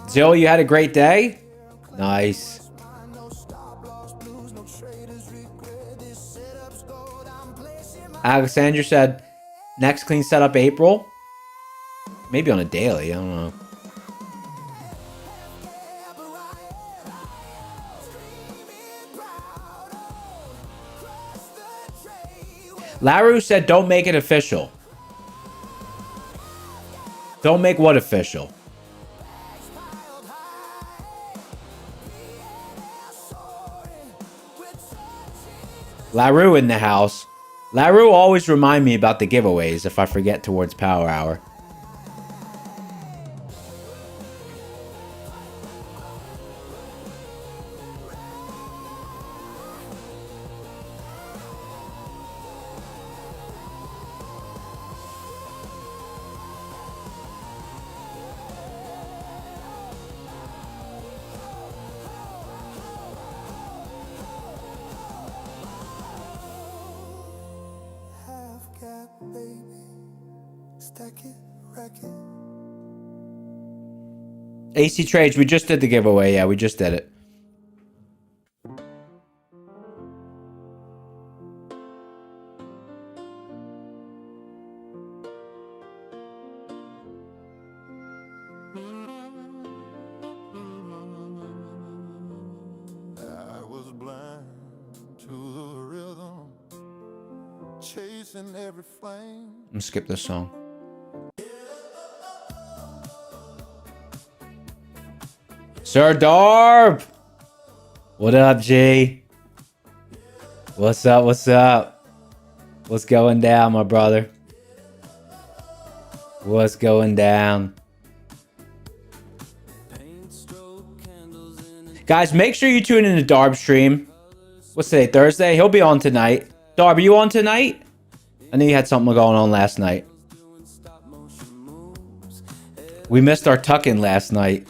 Zill, you had a great day? Nice. Alexander said, next clean setup April? Maybe on a daily, I don't know. Laru said, don't make it official. Don't make what official? LaRue in the house. LaRue always remind me about the giveaways if I forget towards Power Hour. stack it, rack it. AC Trades, we just did the giveaway. Yeah, we just did it. I was blind to the rhythm, chasing every flame. I'm gonna skip this song. Sir Darb! What up, G? What's up? What's up? What's going down, my brother? What's going down? Guys, make sure you tune in to Darb's stream. What's today? Thursday? He'll be on tonight. Darb, are you on tonight? I knew you had something going on last night. We missed our tuck-in last night.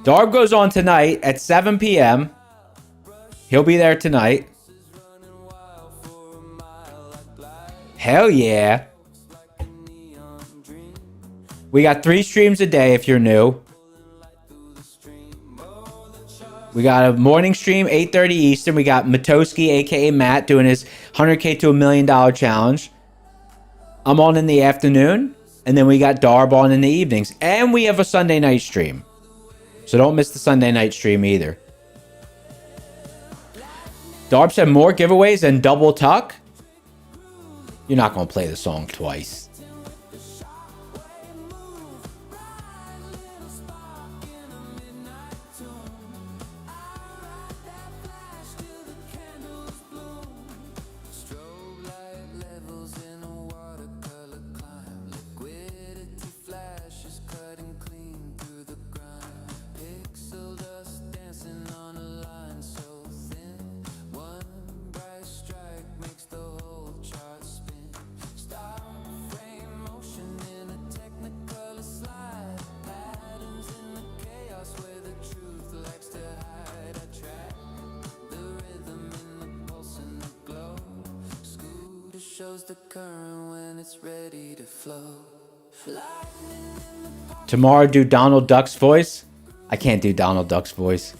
Darb goes on tonight at 7 p.m. He'll be there tonight. Hell yeah. We got 3 streams a day if you're new. We got a morning stream, 8:30 Eastern. We got Matoski, a.k.a. Matt, doing his 100K to $1 million challenge. I'm on in the afternoon. And then we got Darb on in the evenings. And we have a Sunday night stream. So don't miss the Sunday night stream either. Darb said more giveaways and double tuck. You're not going to play the song twice. Tomorrow do Donald Duck's voice? I can't do Donald Duck's voice.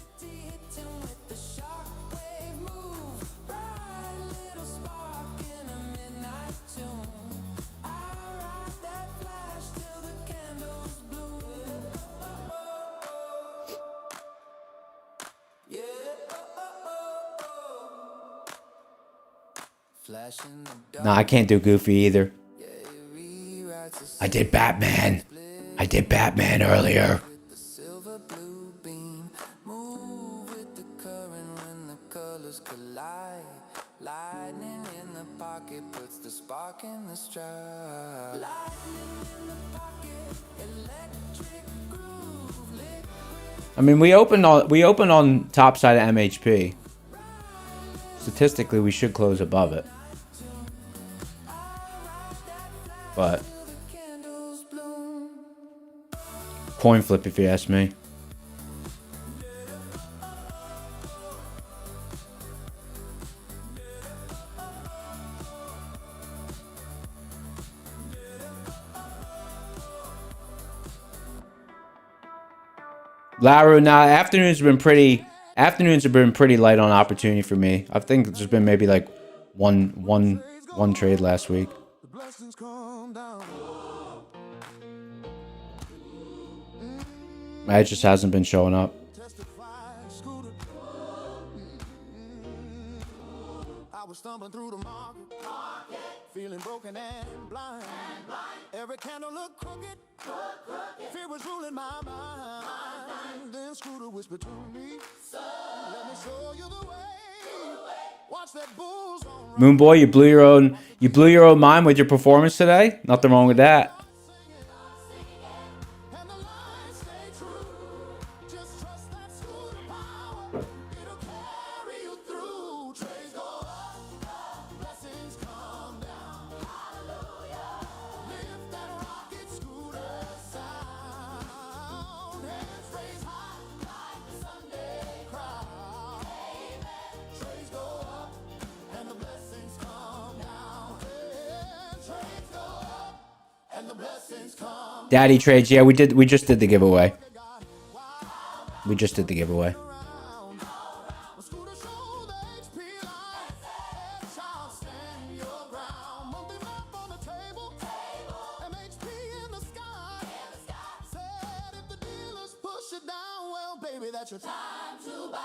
No, I can't do Goofy either. I did Batman. I did Batman earlier. I mean, we opened on top side of MHP. Statistically, we should close above it. But coin flip, if you ask me. Laru, nah, afternoons have been pretty light on opportunity for me. I think there's been maybe like one trade last week. It just hasn't been showing up. I was stumbling through the market, feeling broken and blind. Every candle looked crooked, fear was ruling my mind. Then Scooter whispered to me, let me show you the way. Watch that bulls on. Moonboy, you blew your own mind with your performance today. Nothing wrong with that. Daddy trades. Yeah, we did. We just did the giveaway. We just did the giveaway. That's your time to buy.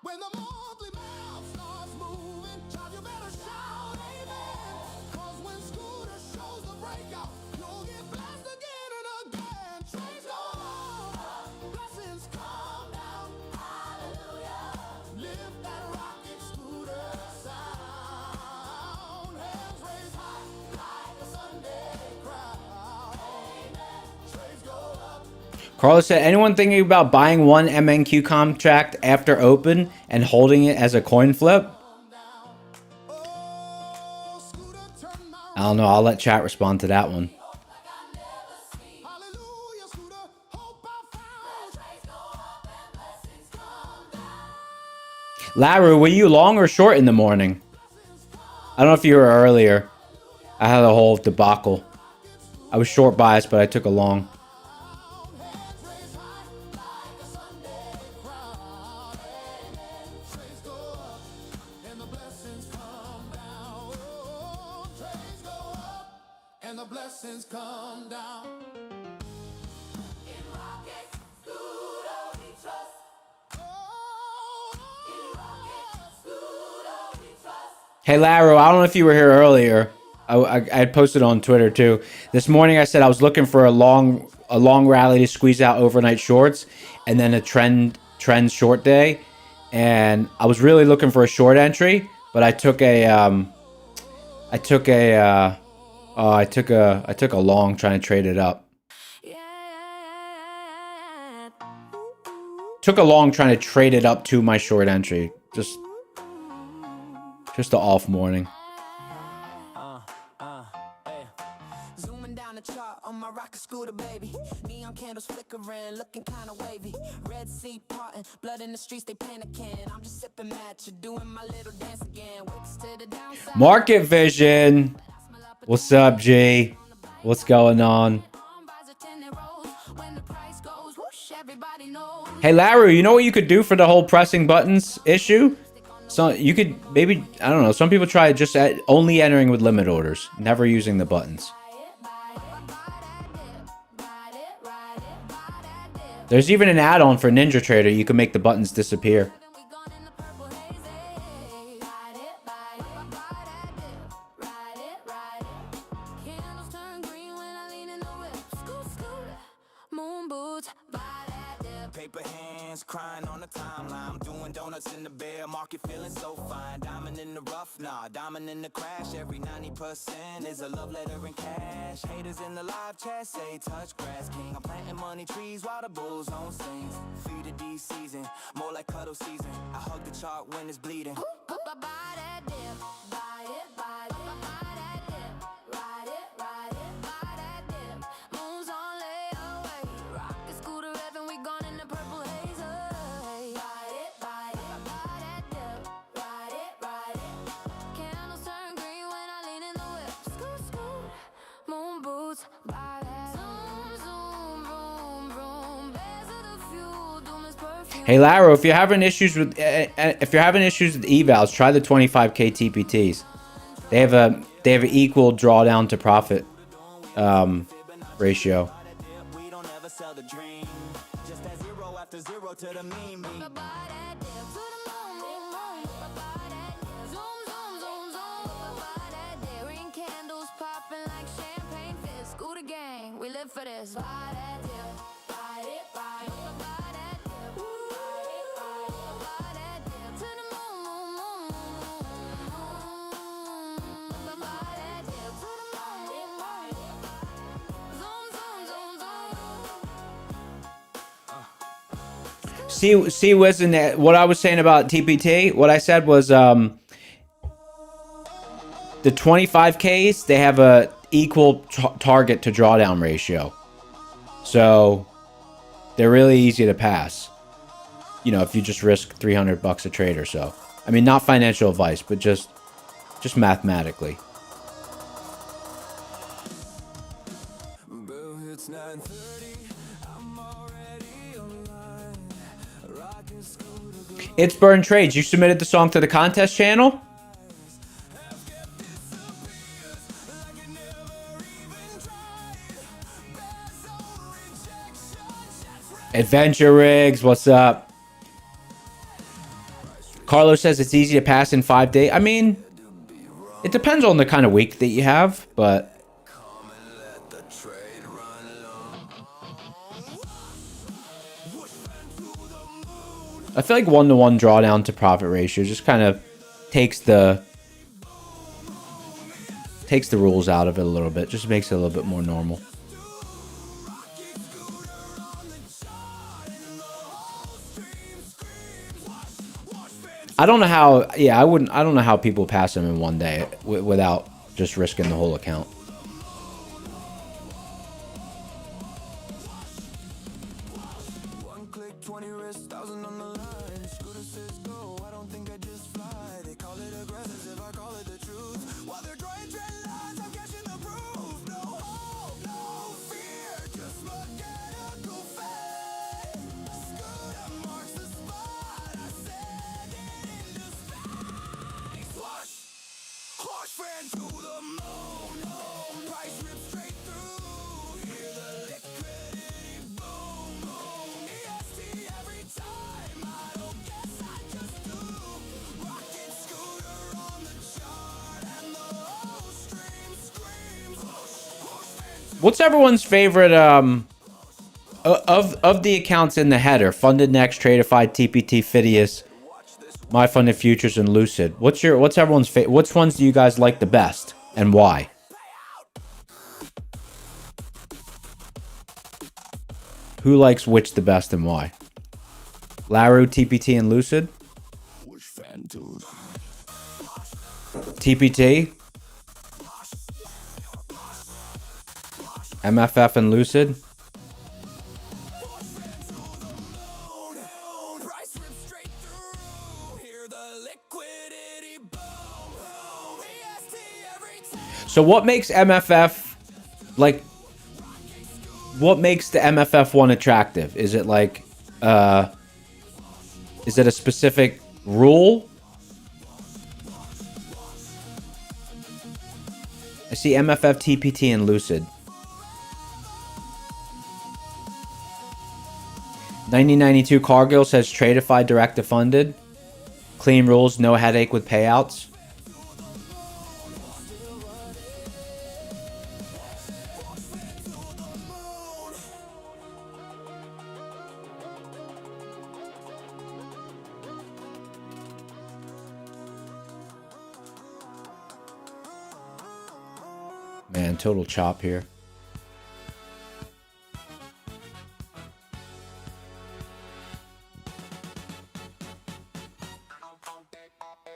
When the monthly mail starts moving, child, you better shout amen. Cause when Scooter shows the breakout, you'll get blessed again and again. Trades go up, blessings come down. Hallelujah. Lift that rocket scooter sound. Hands raised high like a Sunday crowd. Amen. Trades go up. Carlos said, anyone thinking about buying one MNQ contract after open and holding it as a coin flip? I don't know. I'll let chat respond to that one. Laru, were you long or short in the morning? I don't know if you were earlier. I had a whole debacle. I was short biased, but I took a long. Hey, Laro, I don't know if you were here earlier. I had posted on Twitter too. This morning I said I was looking for a long rally to squeeze out overnight shorts and then a trend short day. And I was really looking for a short entry, but I took a long trying to trade it up. Took a long trying to trade it up to my short entry. Just an off morning. Zooming down the chart on my rocket scooter, baby. Neon candles flickering, looking kinda wavy. Red Sea parting, blood in the streets, they panicking. I'm just sipping matcha, doing my little dance again. Wakes to the downside. Market Vision. What's up, G? What's going on? Hey, Larry, you know what you could do for the whole pressing buttons issue? So you could maybe, I don't know, some people try just only entering with limit orders, never using the buttons. There's even an add-on for Ninja Trader. You can make the buttons disappear. Paper hands crying on the timeline. I'm doing donuts in the bear market, feeling so fine. Diamond in the rough, nah, diamond in the crash. Every 90% is a love letter in cash. Haters in the live chat say touch grass king. I'm planting money trees while the bulls on sings. Fluidity season, more like cuddle season. I hug the chart when it's bleeding. Buy that dip, buy it, buy it, buy that dip, ride it, ride it, buy that dip. Moves on layaway, rocket scooter revving, we gone in the purple haze. Buy it, buy it, buy that dip, ride it, ride it. Candles turn green when I lean in the whip. Scoot, scoot, moon boots, buy that. Zoom, zoom, vroom, vroom. Bears of the fuel, doom is perfume. Hey, Laro, if you're having issues with evals, try the 25K TPTs. They have an equal drawdown to profit ratio. We don't ever sell the dream. Just at zero after zero to the mean. We live for this. Buy that dip, buy it, buy it, buy that dip, buy it, buy it, buy that dip. To the moon, moon, moon, moon. Buy that dip, to the moon, buy it. Zoom, zoom, zoom, zoom. See, listen, what I was saying about TPT, what I said was the 25Ks, they have a equal target to drawdown ratio. So they're really easy to pass. You know, if you just risk $300 a trade or so. I mean, not financial advice, but just mathematically. Bell hits It's Burn Trades. You submitted the song to the contest channel? Adventure Rigs, what's up? Carlos says it's easy to pass in 5 days. I mean, it depends on the kind of week that you have, but I feel like 1-to-1 drawdown to profit ratio just kind of takes the rules out of it a little bit. Just makes it a little bit more normal. I don't know how. Yeah, I wouldn't. I don't know how people pass them in 1 day without just risking the whole account. What's everyone's favorite of the accounts in the header? Funded Next, Tradeify, TPT, Phidias, My Funded Futures, and Lucid. What's everyone's favorite? Which ones do you guys like the best and why? Who likes which the best and why? Laru, TPT, and Lucid? TPT? MFF and Lucid? So what makes MFF, like, what makes the MFF one attractive? Is it like, is it a specific rule? I see MFF, TPT, and Lucid. 1992 Cargill says Tradeify direct to funded. Clean rules, no headache with payouts. Man, total chop here.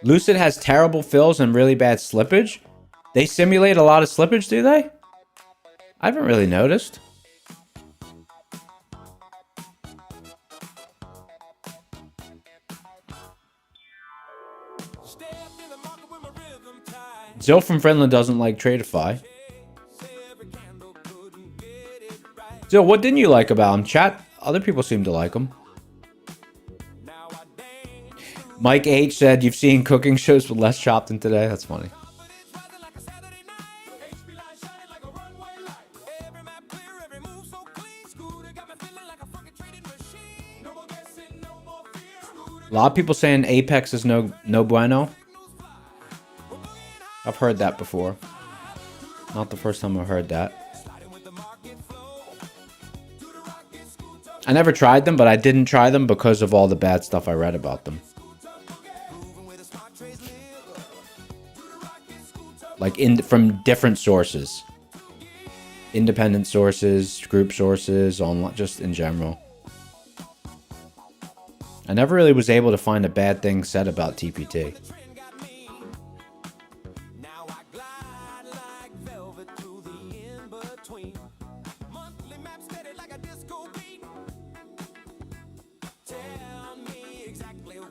Lucid has terrible fills and really bad slippage. They simulate a lot of slippage, do they? I haven't really noticed. Zill from Finland doesn't like Tradeify. Zill, what didn't you like about him? Chat, other people seem to like him. Mike H said, you've seen cooking shows with less chop than today. That's funny. A lot of people saying Apex is no bueno. I've heard that before. Not the first time I've heard that. I never tried them, but I didn't try them because of all the bad stuff I read about them. Like from different sources. Independent sources, group sources, online, just in general. I never really was able to find a bad thing said about TPT.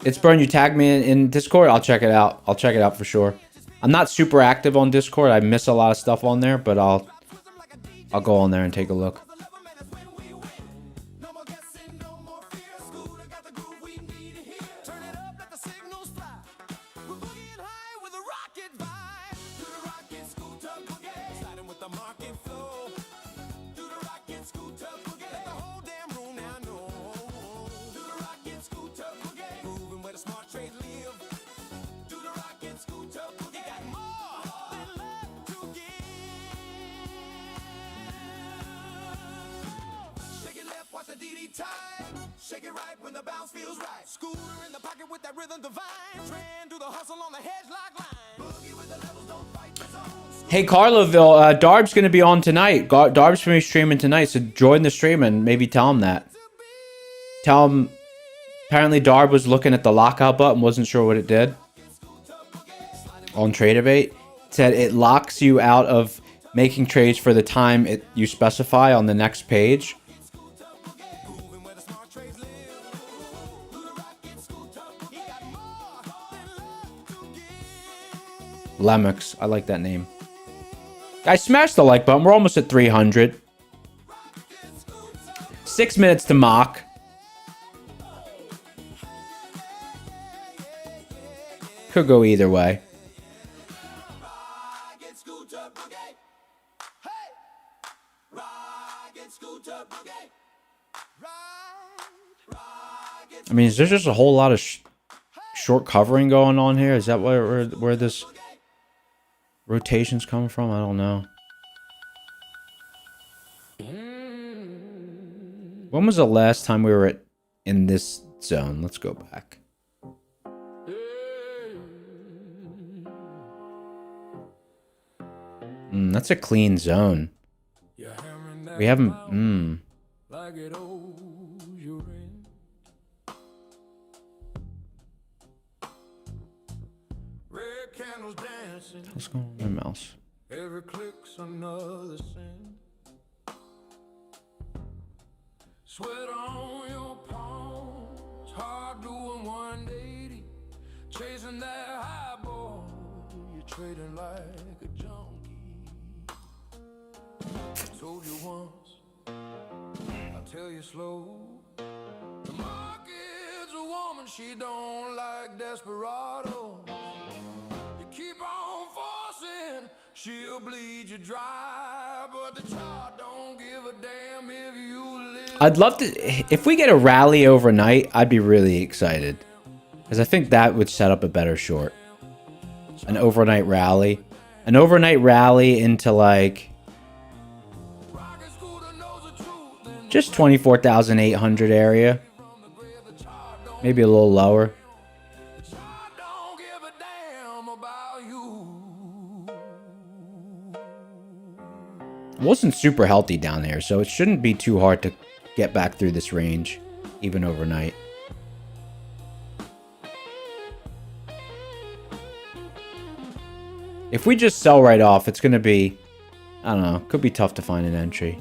It's Burn, you tag me in Discord? I'll check it out. I'll check it out for sure. I'm not super active on Discord. I miss a lot of stuff on there, but I'll go on there and take a look. time. Shake it right when the bounce feels right. Scooter in the pocket with that rhythm divine. Trend to the hustle on the hedge like line. Boogie with the levels, don't fight the zone. Hey, Carloville, Darb's going to be on tonight. Darb's going to be streaming tonight, so join the stream and maybe tell him that. Tell him, apparently Darb was looking at the lockout button, wasn't sure what it did. On Tradeovate. It said it locks you out of making trades for the time you specify on the next page. Lemix, I like that name. Guys, smash the like button. We're almost at 300. 6 minutes to mock. Could go either way. I mean, is there just a whole lot of short covering going on here? Is that where this rotation's coming from? I don't know. When was the last time we were in this zone? Let's go back. That's a clean zone. We haven't... What's going on with my mouse? Every click's another sin. Sweat on your palms, hard doing 180, chasing that high ball. You're trading like a junkie. I told you once, I'll tell you slow. The market's a woman, she don't like desperados. Keep on forcing, she'll bleed you dry, but the chart don't give a damn if you live. I'd love to, if we get a rally overnight, I'd be really excited. Because I think that would set up a better short. An overnight rally. An overnight rally into like just 24,800 area. Maybe a little lower. Wasn't super healthy down there, so it shouldn't be too hard to get back through this range, even overnight. If we just sell right off, it's going to be, I don't know, could be tough to find an entry.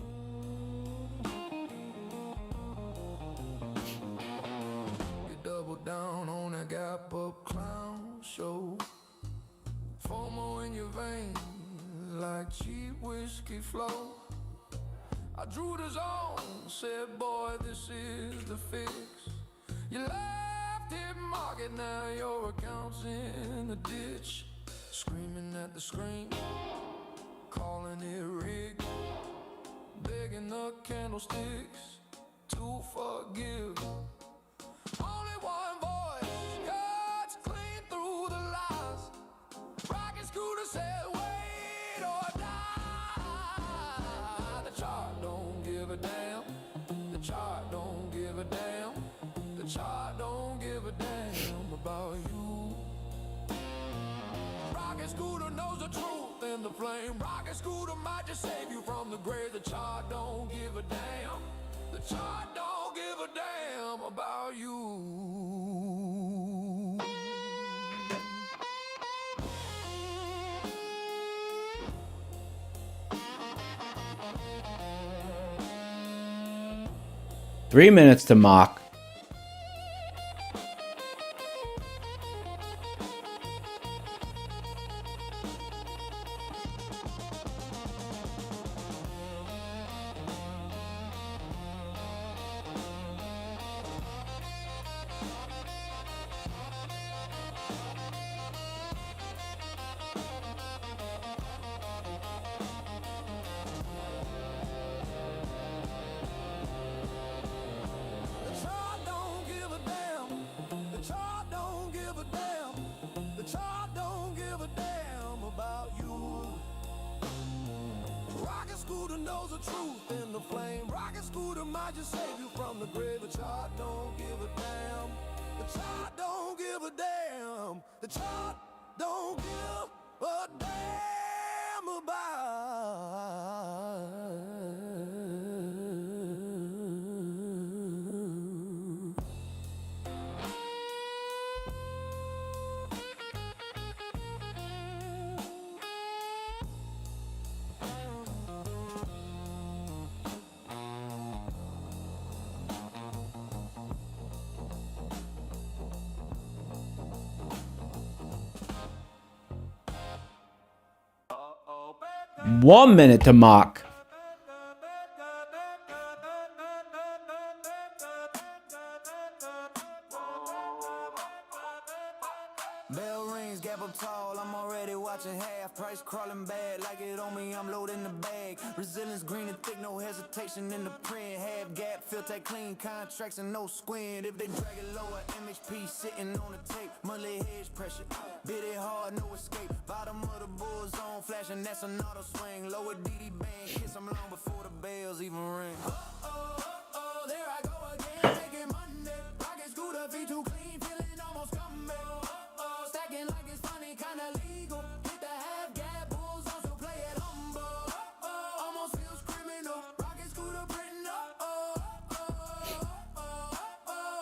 I drew the zone, said, boy, this is the fix. You left it market, now your account's in the ditch. Screaming at the screen, calling it rigged, begging the candlesticks to forgive. Only one voice cuts clean through the lies. Rocket scooter said, wait or die. The chart don't give a damn. The chart don't give a damn. The chart don't give a damn about you. Rocket scooter knows the truth in the flame. Rocket scooter might just save you from the grave. The chart don't give a damn. The chart don't give a damn about you. 3 minutes to mock. The chart might just save you from the grave. The chart don't give a damn. The chart don't give a damn. The chart don't give a damn about. One minute to mock. Bell rings, gap up tall, I'm already watching half. Price crawling bad, like it on me, I'm loading the bag. Resilience green and thick, no hesitation in the print. Half gap, filter clean, contracts and no squint. If they drag it lower, MHP sitting on the tape. Monthly hedge pressure, bid it hard, no escape. Bottom of the bull zone, flashing, that's an auto swing. Lower DD band, kiss them long before the bells even ring. There I go again, making money. Rocket scooter, V2 clean, feeling almost coming. Stacking like it's funny, kinda legal. Hit the half gap, bulls also play it humble. Almost feels criminal. Rocket scooter, Britain,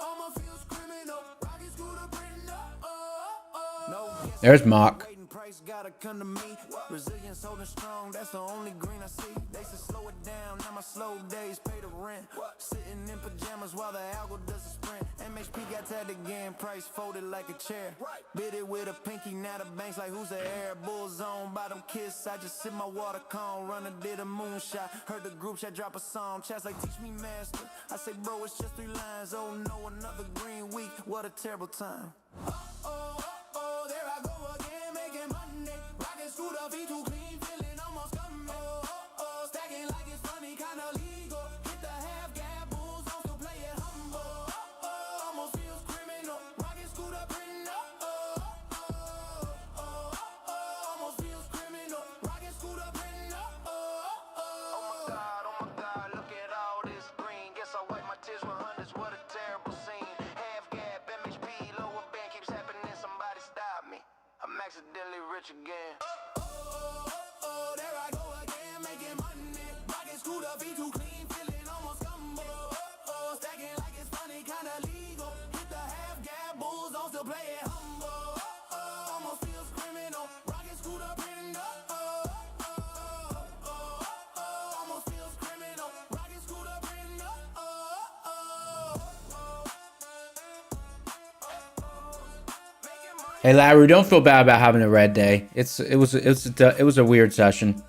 almost feels criminal. Rocket scooter, Britain, no. There's mock. Waiting price gotta come to me. Resilience holding strong, that's the only green I see. They said slow it down, now my slow days pay the rent. Sitting in pajamas while the algo does a sprint. MHP got tagged again, price folded like a chair. Bid it with a pinky, now the bank's like who's the heir? Bull zone, bottom kiss, I just sip my water cone. Runner did a moonshot, heard the group chat drop a song. Chats like teach me master, I say bro it's just 3 lines. Oh no, another green week, what a terrible time. There I go again, making money. Rocket scooter, V2 clean, feeling almost coming. Stacking like it's funny, kinda legal. Hit the half gap, bulls also play it humble. Almost feels criminal. Rocket scooter, Britain, almost feels criminal. Rocket scooter, Britain, oh my God, look at all this green. Guess I wipe my tears with hundreds, what a terrible scene. Half gap, MHP, lower band keeps happening, somebody stop me. I'm accidentally rich again. There I go again, making money. Rocket scooter, V2 clean, feeling almost combo. Stacking like it's funny, kinda legal. Hit the half gap, bulls don't still play it humble. Almost feels criminal. Rocket scooter, Britain, almost feels criminal. Rocket scooter, Britain, Hey Larry, don't feel bad about having a red day. It was a weird session.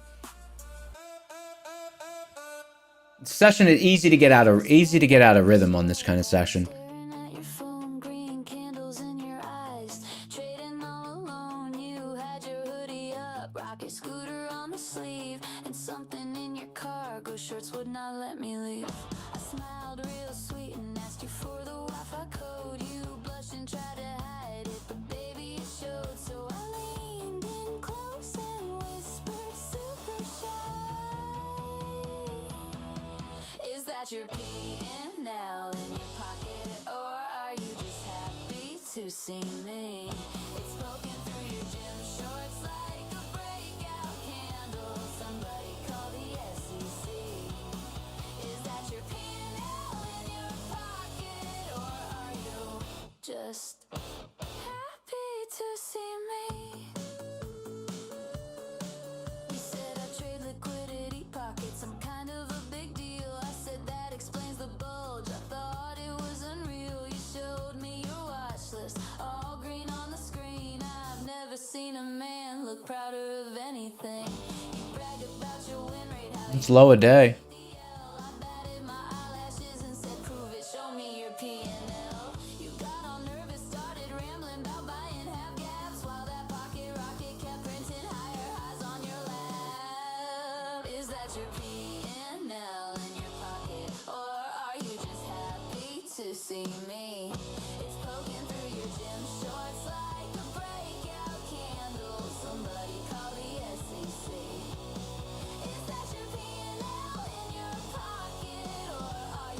Session is easy to get out of rhythm on this kind of session. Staring at your phone, green candles in your eyes. Trading all alone, you had your hoodie up. Rocket scooter on the sleeve, and something in your cargo shorts would not let me leave. I smiled real sweet and asked you for the Wi-Fi code. You blushed and tried to hide it, but baby it showed. So I leaned in close and whispered super shy. Is that your P&L in your pocket, or are you just happy to see me? It's poking through your gym shorts like a breakout candle. Somebody call the SEC. Is that your P&L in your pocket, or are you just happy to see me? You said I trade liquidity pockets, I'm kind of a big deal. I said that explains the bulge, I thought it was unreal. You showed me your watch list, all green on the screen. I've never seen a man look prouder of anything. You brag about your win rate, how It's low a day. I batted my eyelashes and said, prove it, show me your P&L. You got all nervous, started rambling about buying half gaps, while that pocket rocket kept printing higher highs on your lap. Is that your P&L in your pocket, or are you just happy to see me? It's poking through your gym shorts like a breakout candle. Somebody call the SEC. Is that your P&L in your pocket, or are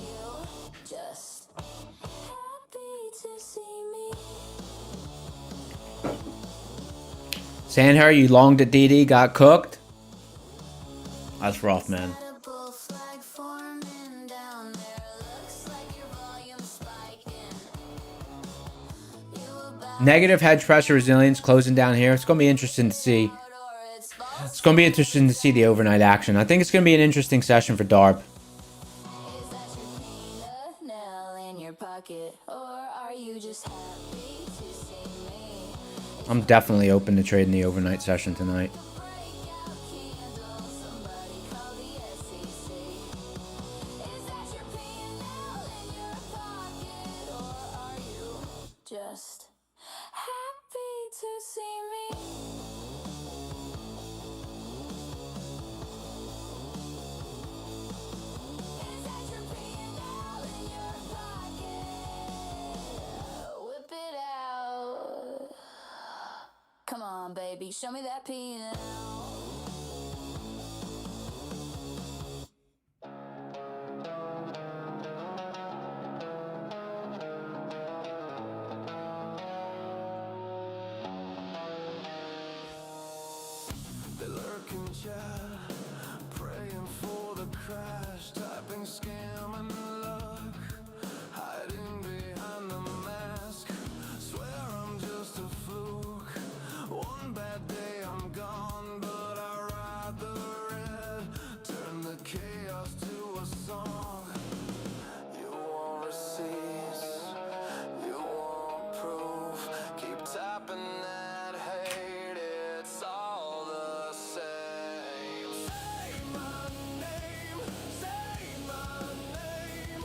Sandher, you longed at DD, got cooked. That's rough, man. Negative hedge pressure resilience closing down here. It's going to be interesting to see. It's going to be interesting to see the overnight action. I think it's going to be an interesting session for Darb. I'm definitely open to trading the overnight session tonight. Just happy to see me. Is that your P&L in your pocket? Whip it out. Come on, baby, show me that P&L. They lurk in chat, praying for the crash, typing scam and luck, hiding behind the mask. Swear I'm just a fluke. One bad day I'm gone, but I ride the red, turn the chaos to a song. You want receipts, you want proof, keep tapping that hate, it's all the same. Say my name, say my name.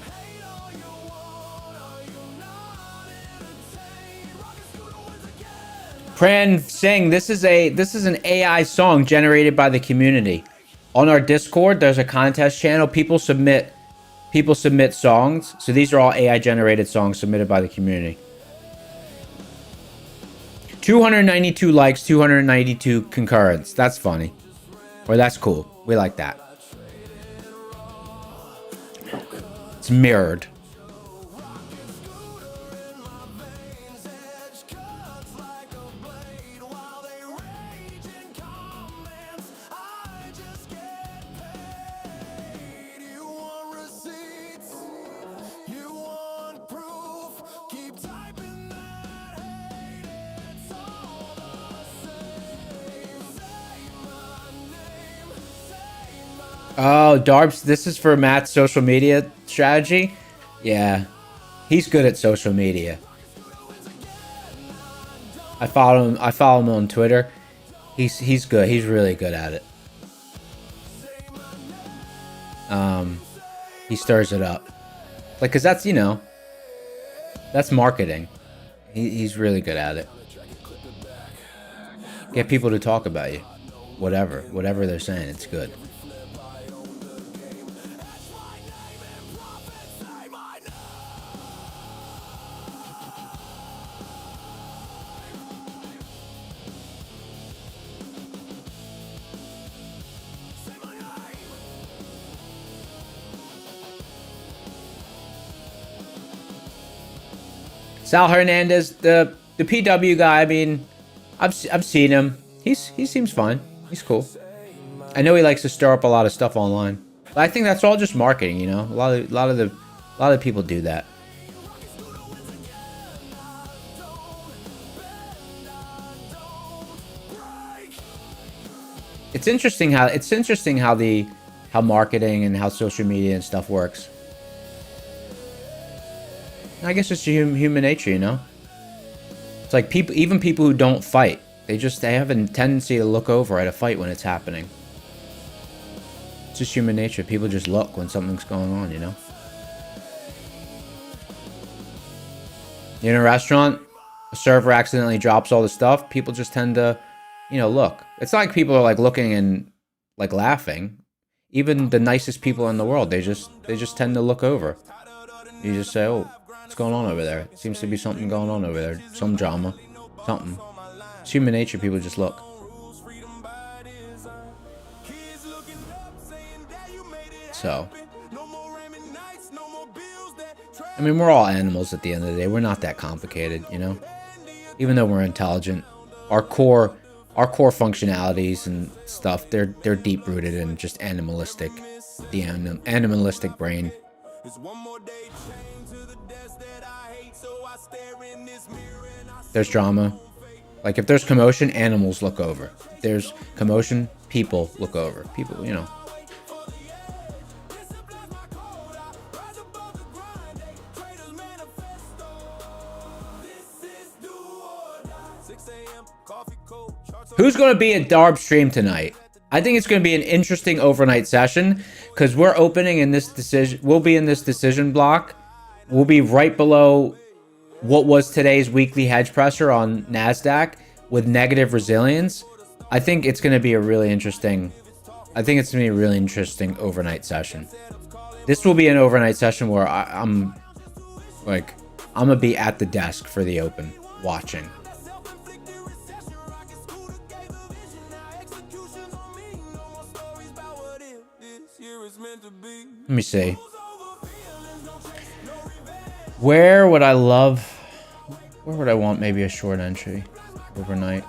Hate all you want, are you not entertained? Rocket scooter wins again. Pran Singh, this is an AI song generated by the community. On our Discord, there's a contest channel. People submit songs. So these are all AI generated songs submitted by the community. 292 likes, 292 concurrents. That's funny. Or that's cool. We like that. It's mirrored. Oh, Darbs, this is for Matt's social media strategy. Yeah, he's good at social media. I follow him on Twitter. He's good. He's really good at it. He stirs it up. Like, cause that's, you know, that's marketing. He's really good at it. Get people to talk about you. Whatever they're saying, it's good. Sal Hernandez, the PW guy. I mean, I've seen him. He seems fine. He's cool. I know he likes to stir up a lot of stuff online, but I think that's all just marketing. You know, a lot of people do that. It's interesting how marketing and how social media and stuff works. I guess it's human nature, you know? It's like even people who don't fight, they have a tendency to look over at a fight when it's happening. It's just human nature. People just look when something's going on, you know? You're in a restaurant, a server accidentally drops all the stuff, people just tend to, you know, look. It's not like people are like looking and like laughing. Even the nicest people in the world, they just tend to look over. You just say, "Oh, what's going on over there? Seems to be something going on over there. Some drama. Something." It's human nature. People just look. So, I mean, we're all animals at the end of the day. We're not that complicated, you know? Even though we're intelligent, our core functionalities and stuff, they're deep rooted in just animalistic, the animalistic brain. There's drama. Like if there's commotion, animals look over. If there's commotion, people look over. People, you know. Who's going to be at Darb stream tonight? I think it's going to be an interesting overnight session because we're opening in this decision. We'll be in this decision block. We'll be right below what was today's weekly hedge pressure on NASDAQ with negative resilience. I think it's going to be a really interesting. I think it's going to be a really interesting overnight session. This will be an overnight session where I'm going to be at the desk for the open watching. Let me see. Where would I want maybe a short entry overnight?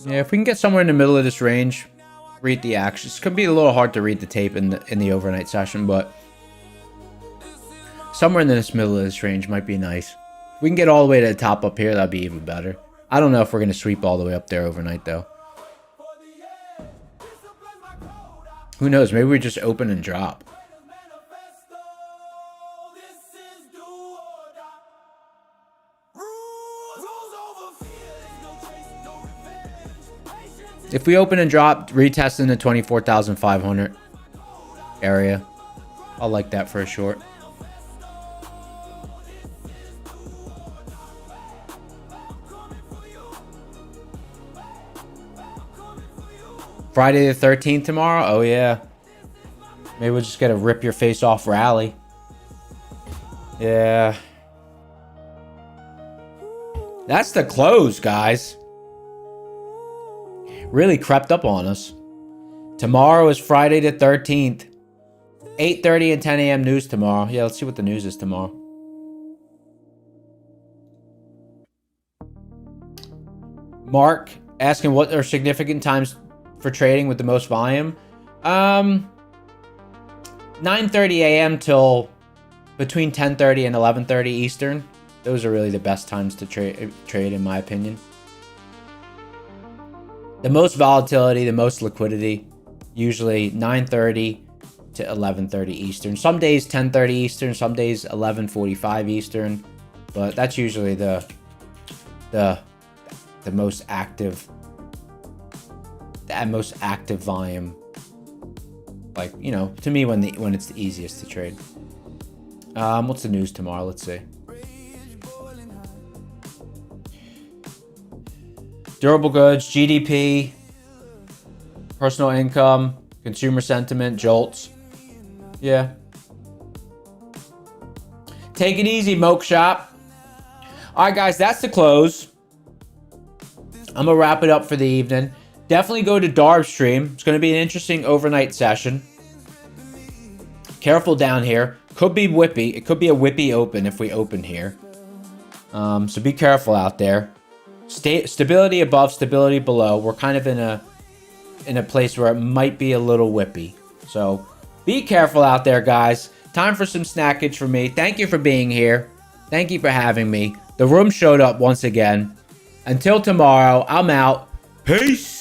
Yeah, if we can get somewhere in the middle of this range, read the action. It's gonna be a little hard to read the tape in the overnight session, but somewhere in this middle of this range might be nice. If we can get all the way to the top up here, that'd be even better. I don't know if we're gonna sweep all the way up there overnight though. Who knows? Maybe we just open and drop. If we open and drop, retest in the 24,500 area. I'll like that for a short. Friday the 13th tomorrow? Oh, yeah. Maybe we'll just get a rip your face off rally. Yeah. That's the close, guys. Really crept up on us. Tomorrow is Friday the 13th. 8:30 and 10 a.m. news tomorrow. Yeah, let's see what the news is tomorrow. Mark asking what are significant times for trading with the most volume. 9:30 a.m. till between 10:30 and 11:30 Eastern. Those are really the best times to trade in my opinion. The most volatility, the most liquidity, usually 9:30 to 11:30 Eastern. Some days 10:30 Eastern, some days 11:45 Eastern, but that's usually the most active volume. Like, you know, to me when it's the easiest to trade. What's the news tomorrow? Let's see. Durable goods, GDP, personal income, consumer sentiment, jolts. Yeah. Take it easy, Moke Shop. All right, guys, that's the close. I'm going to wrap it up for the evening. Definitely go to Darb stream. It's going to be an interesting overnight session. Careful down here. Could be whippy. It could be a whippy open if we open here. So be careful out there. Stability above, stability below. We're kind of in a place where it might be a little whippy. So be careful out there, guys. Time for some snackage for me. Thank you for being here. Thank you for having me. The room showed up once again. Until tomorrow, I'm out. Peace.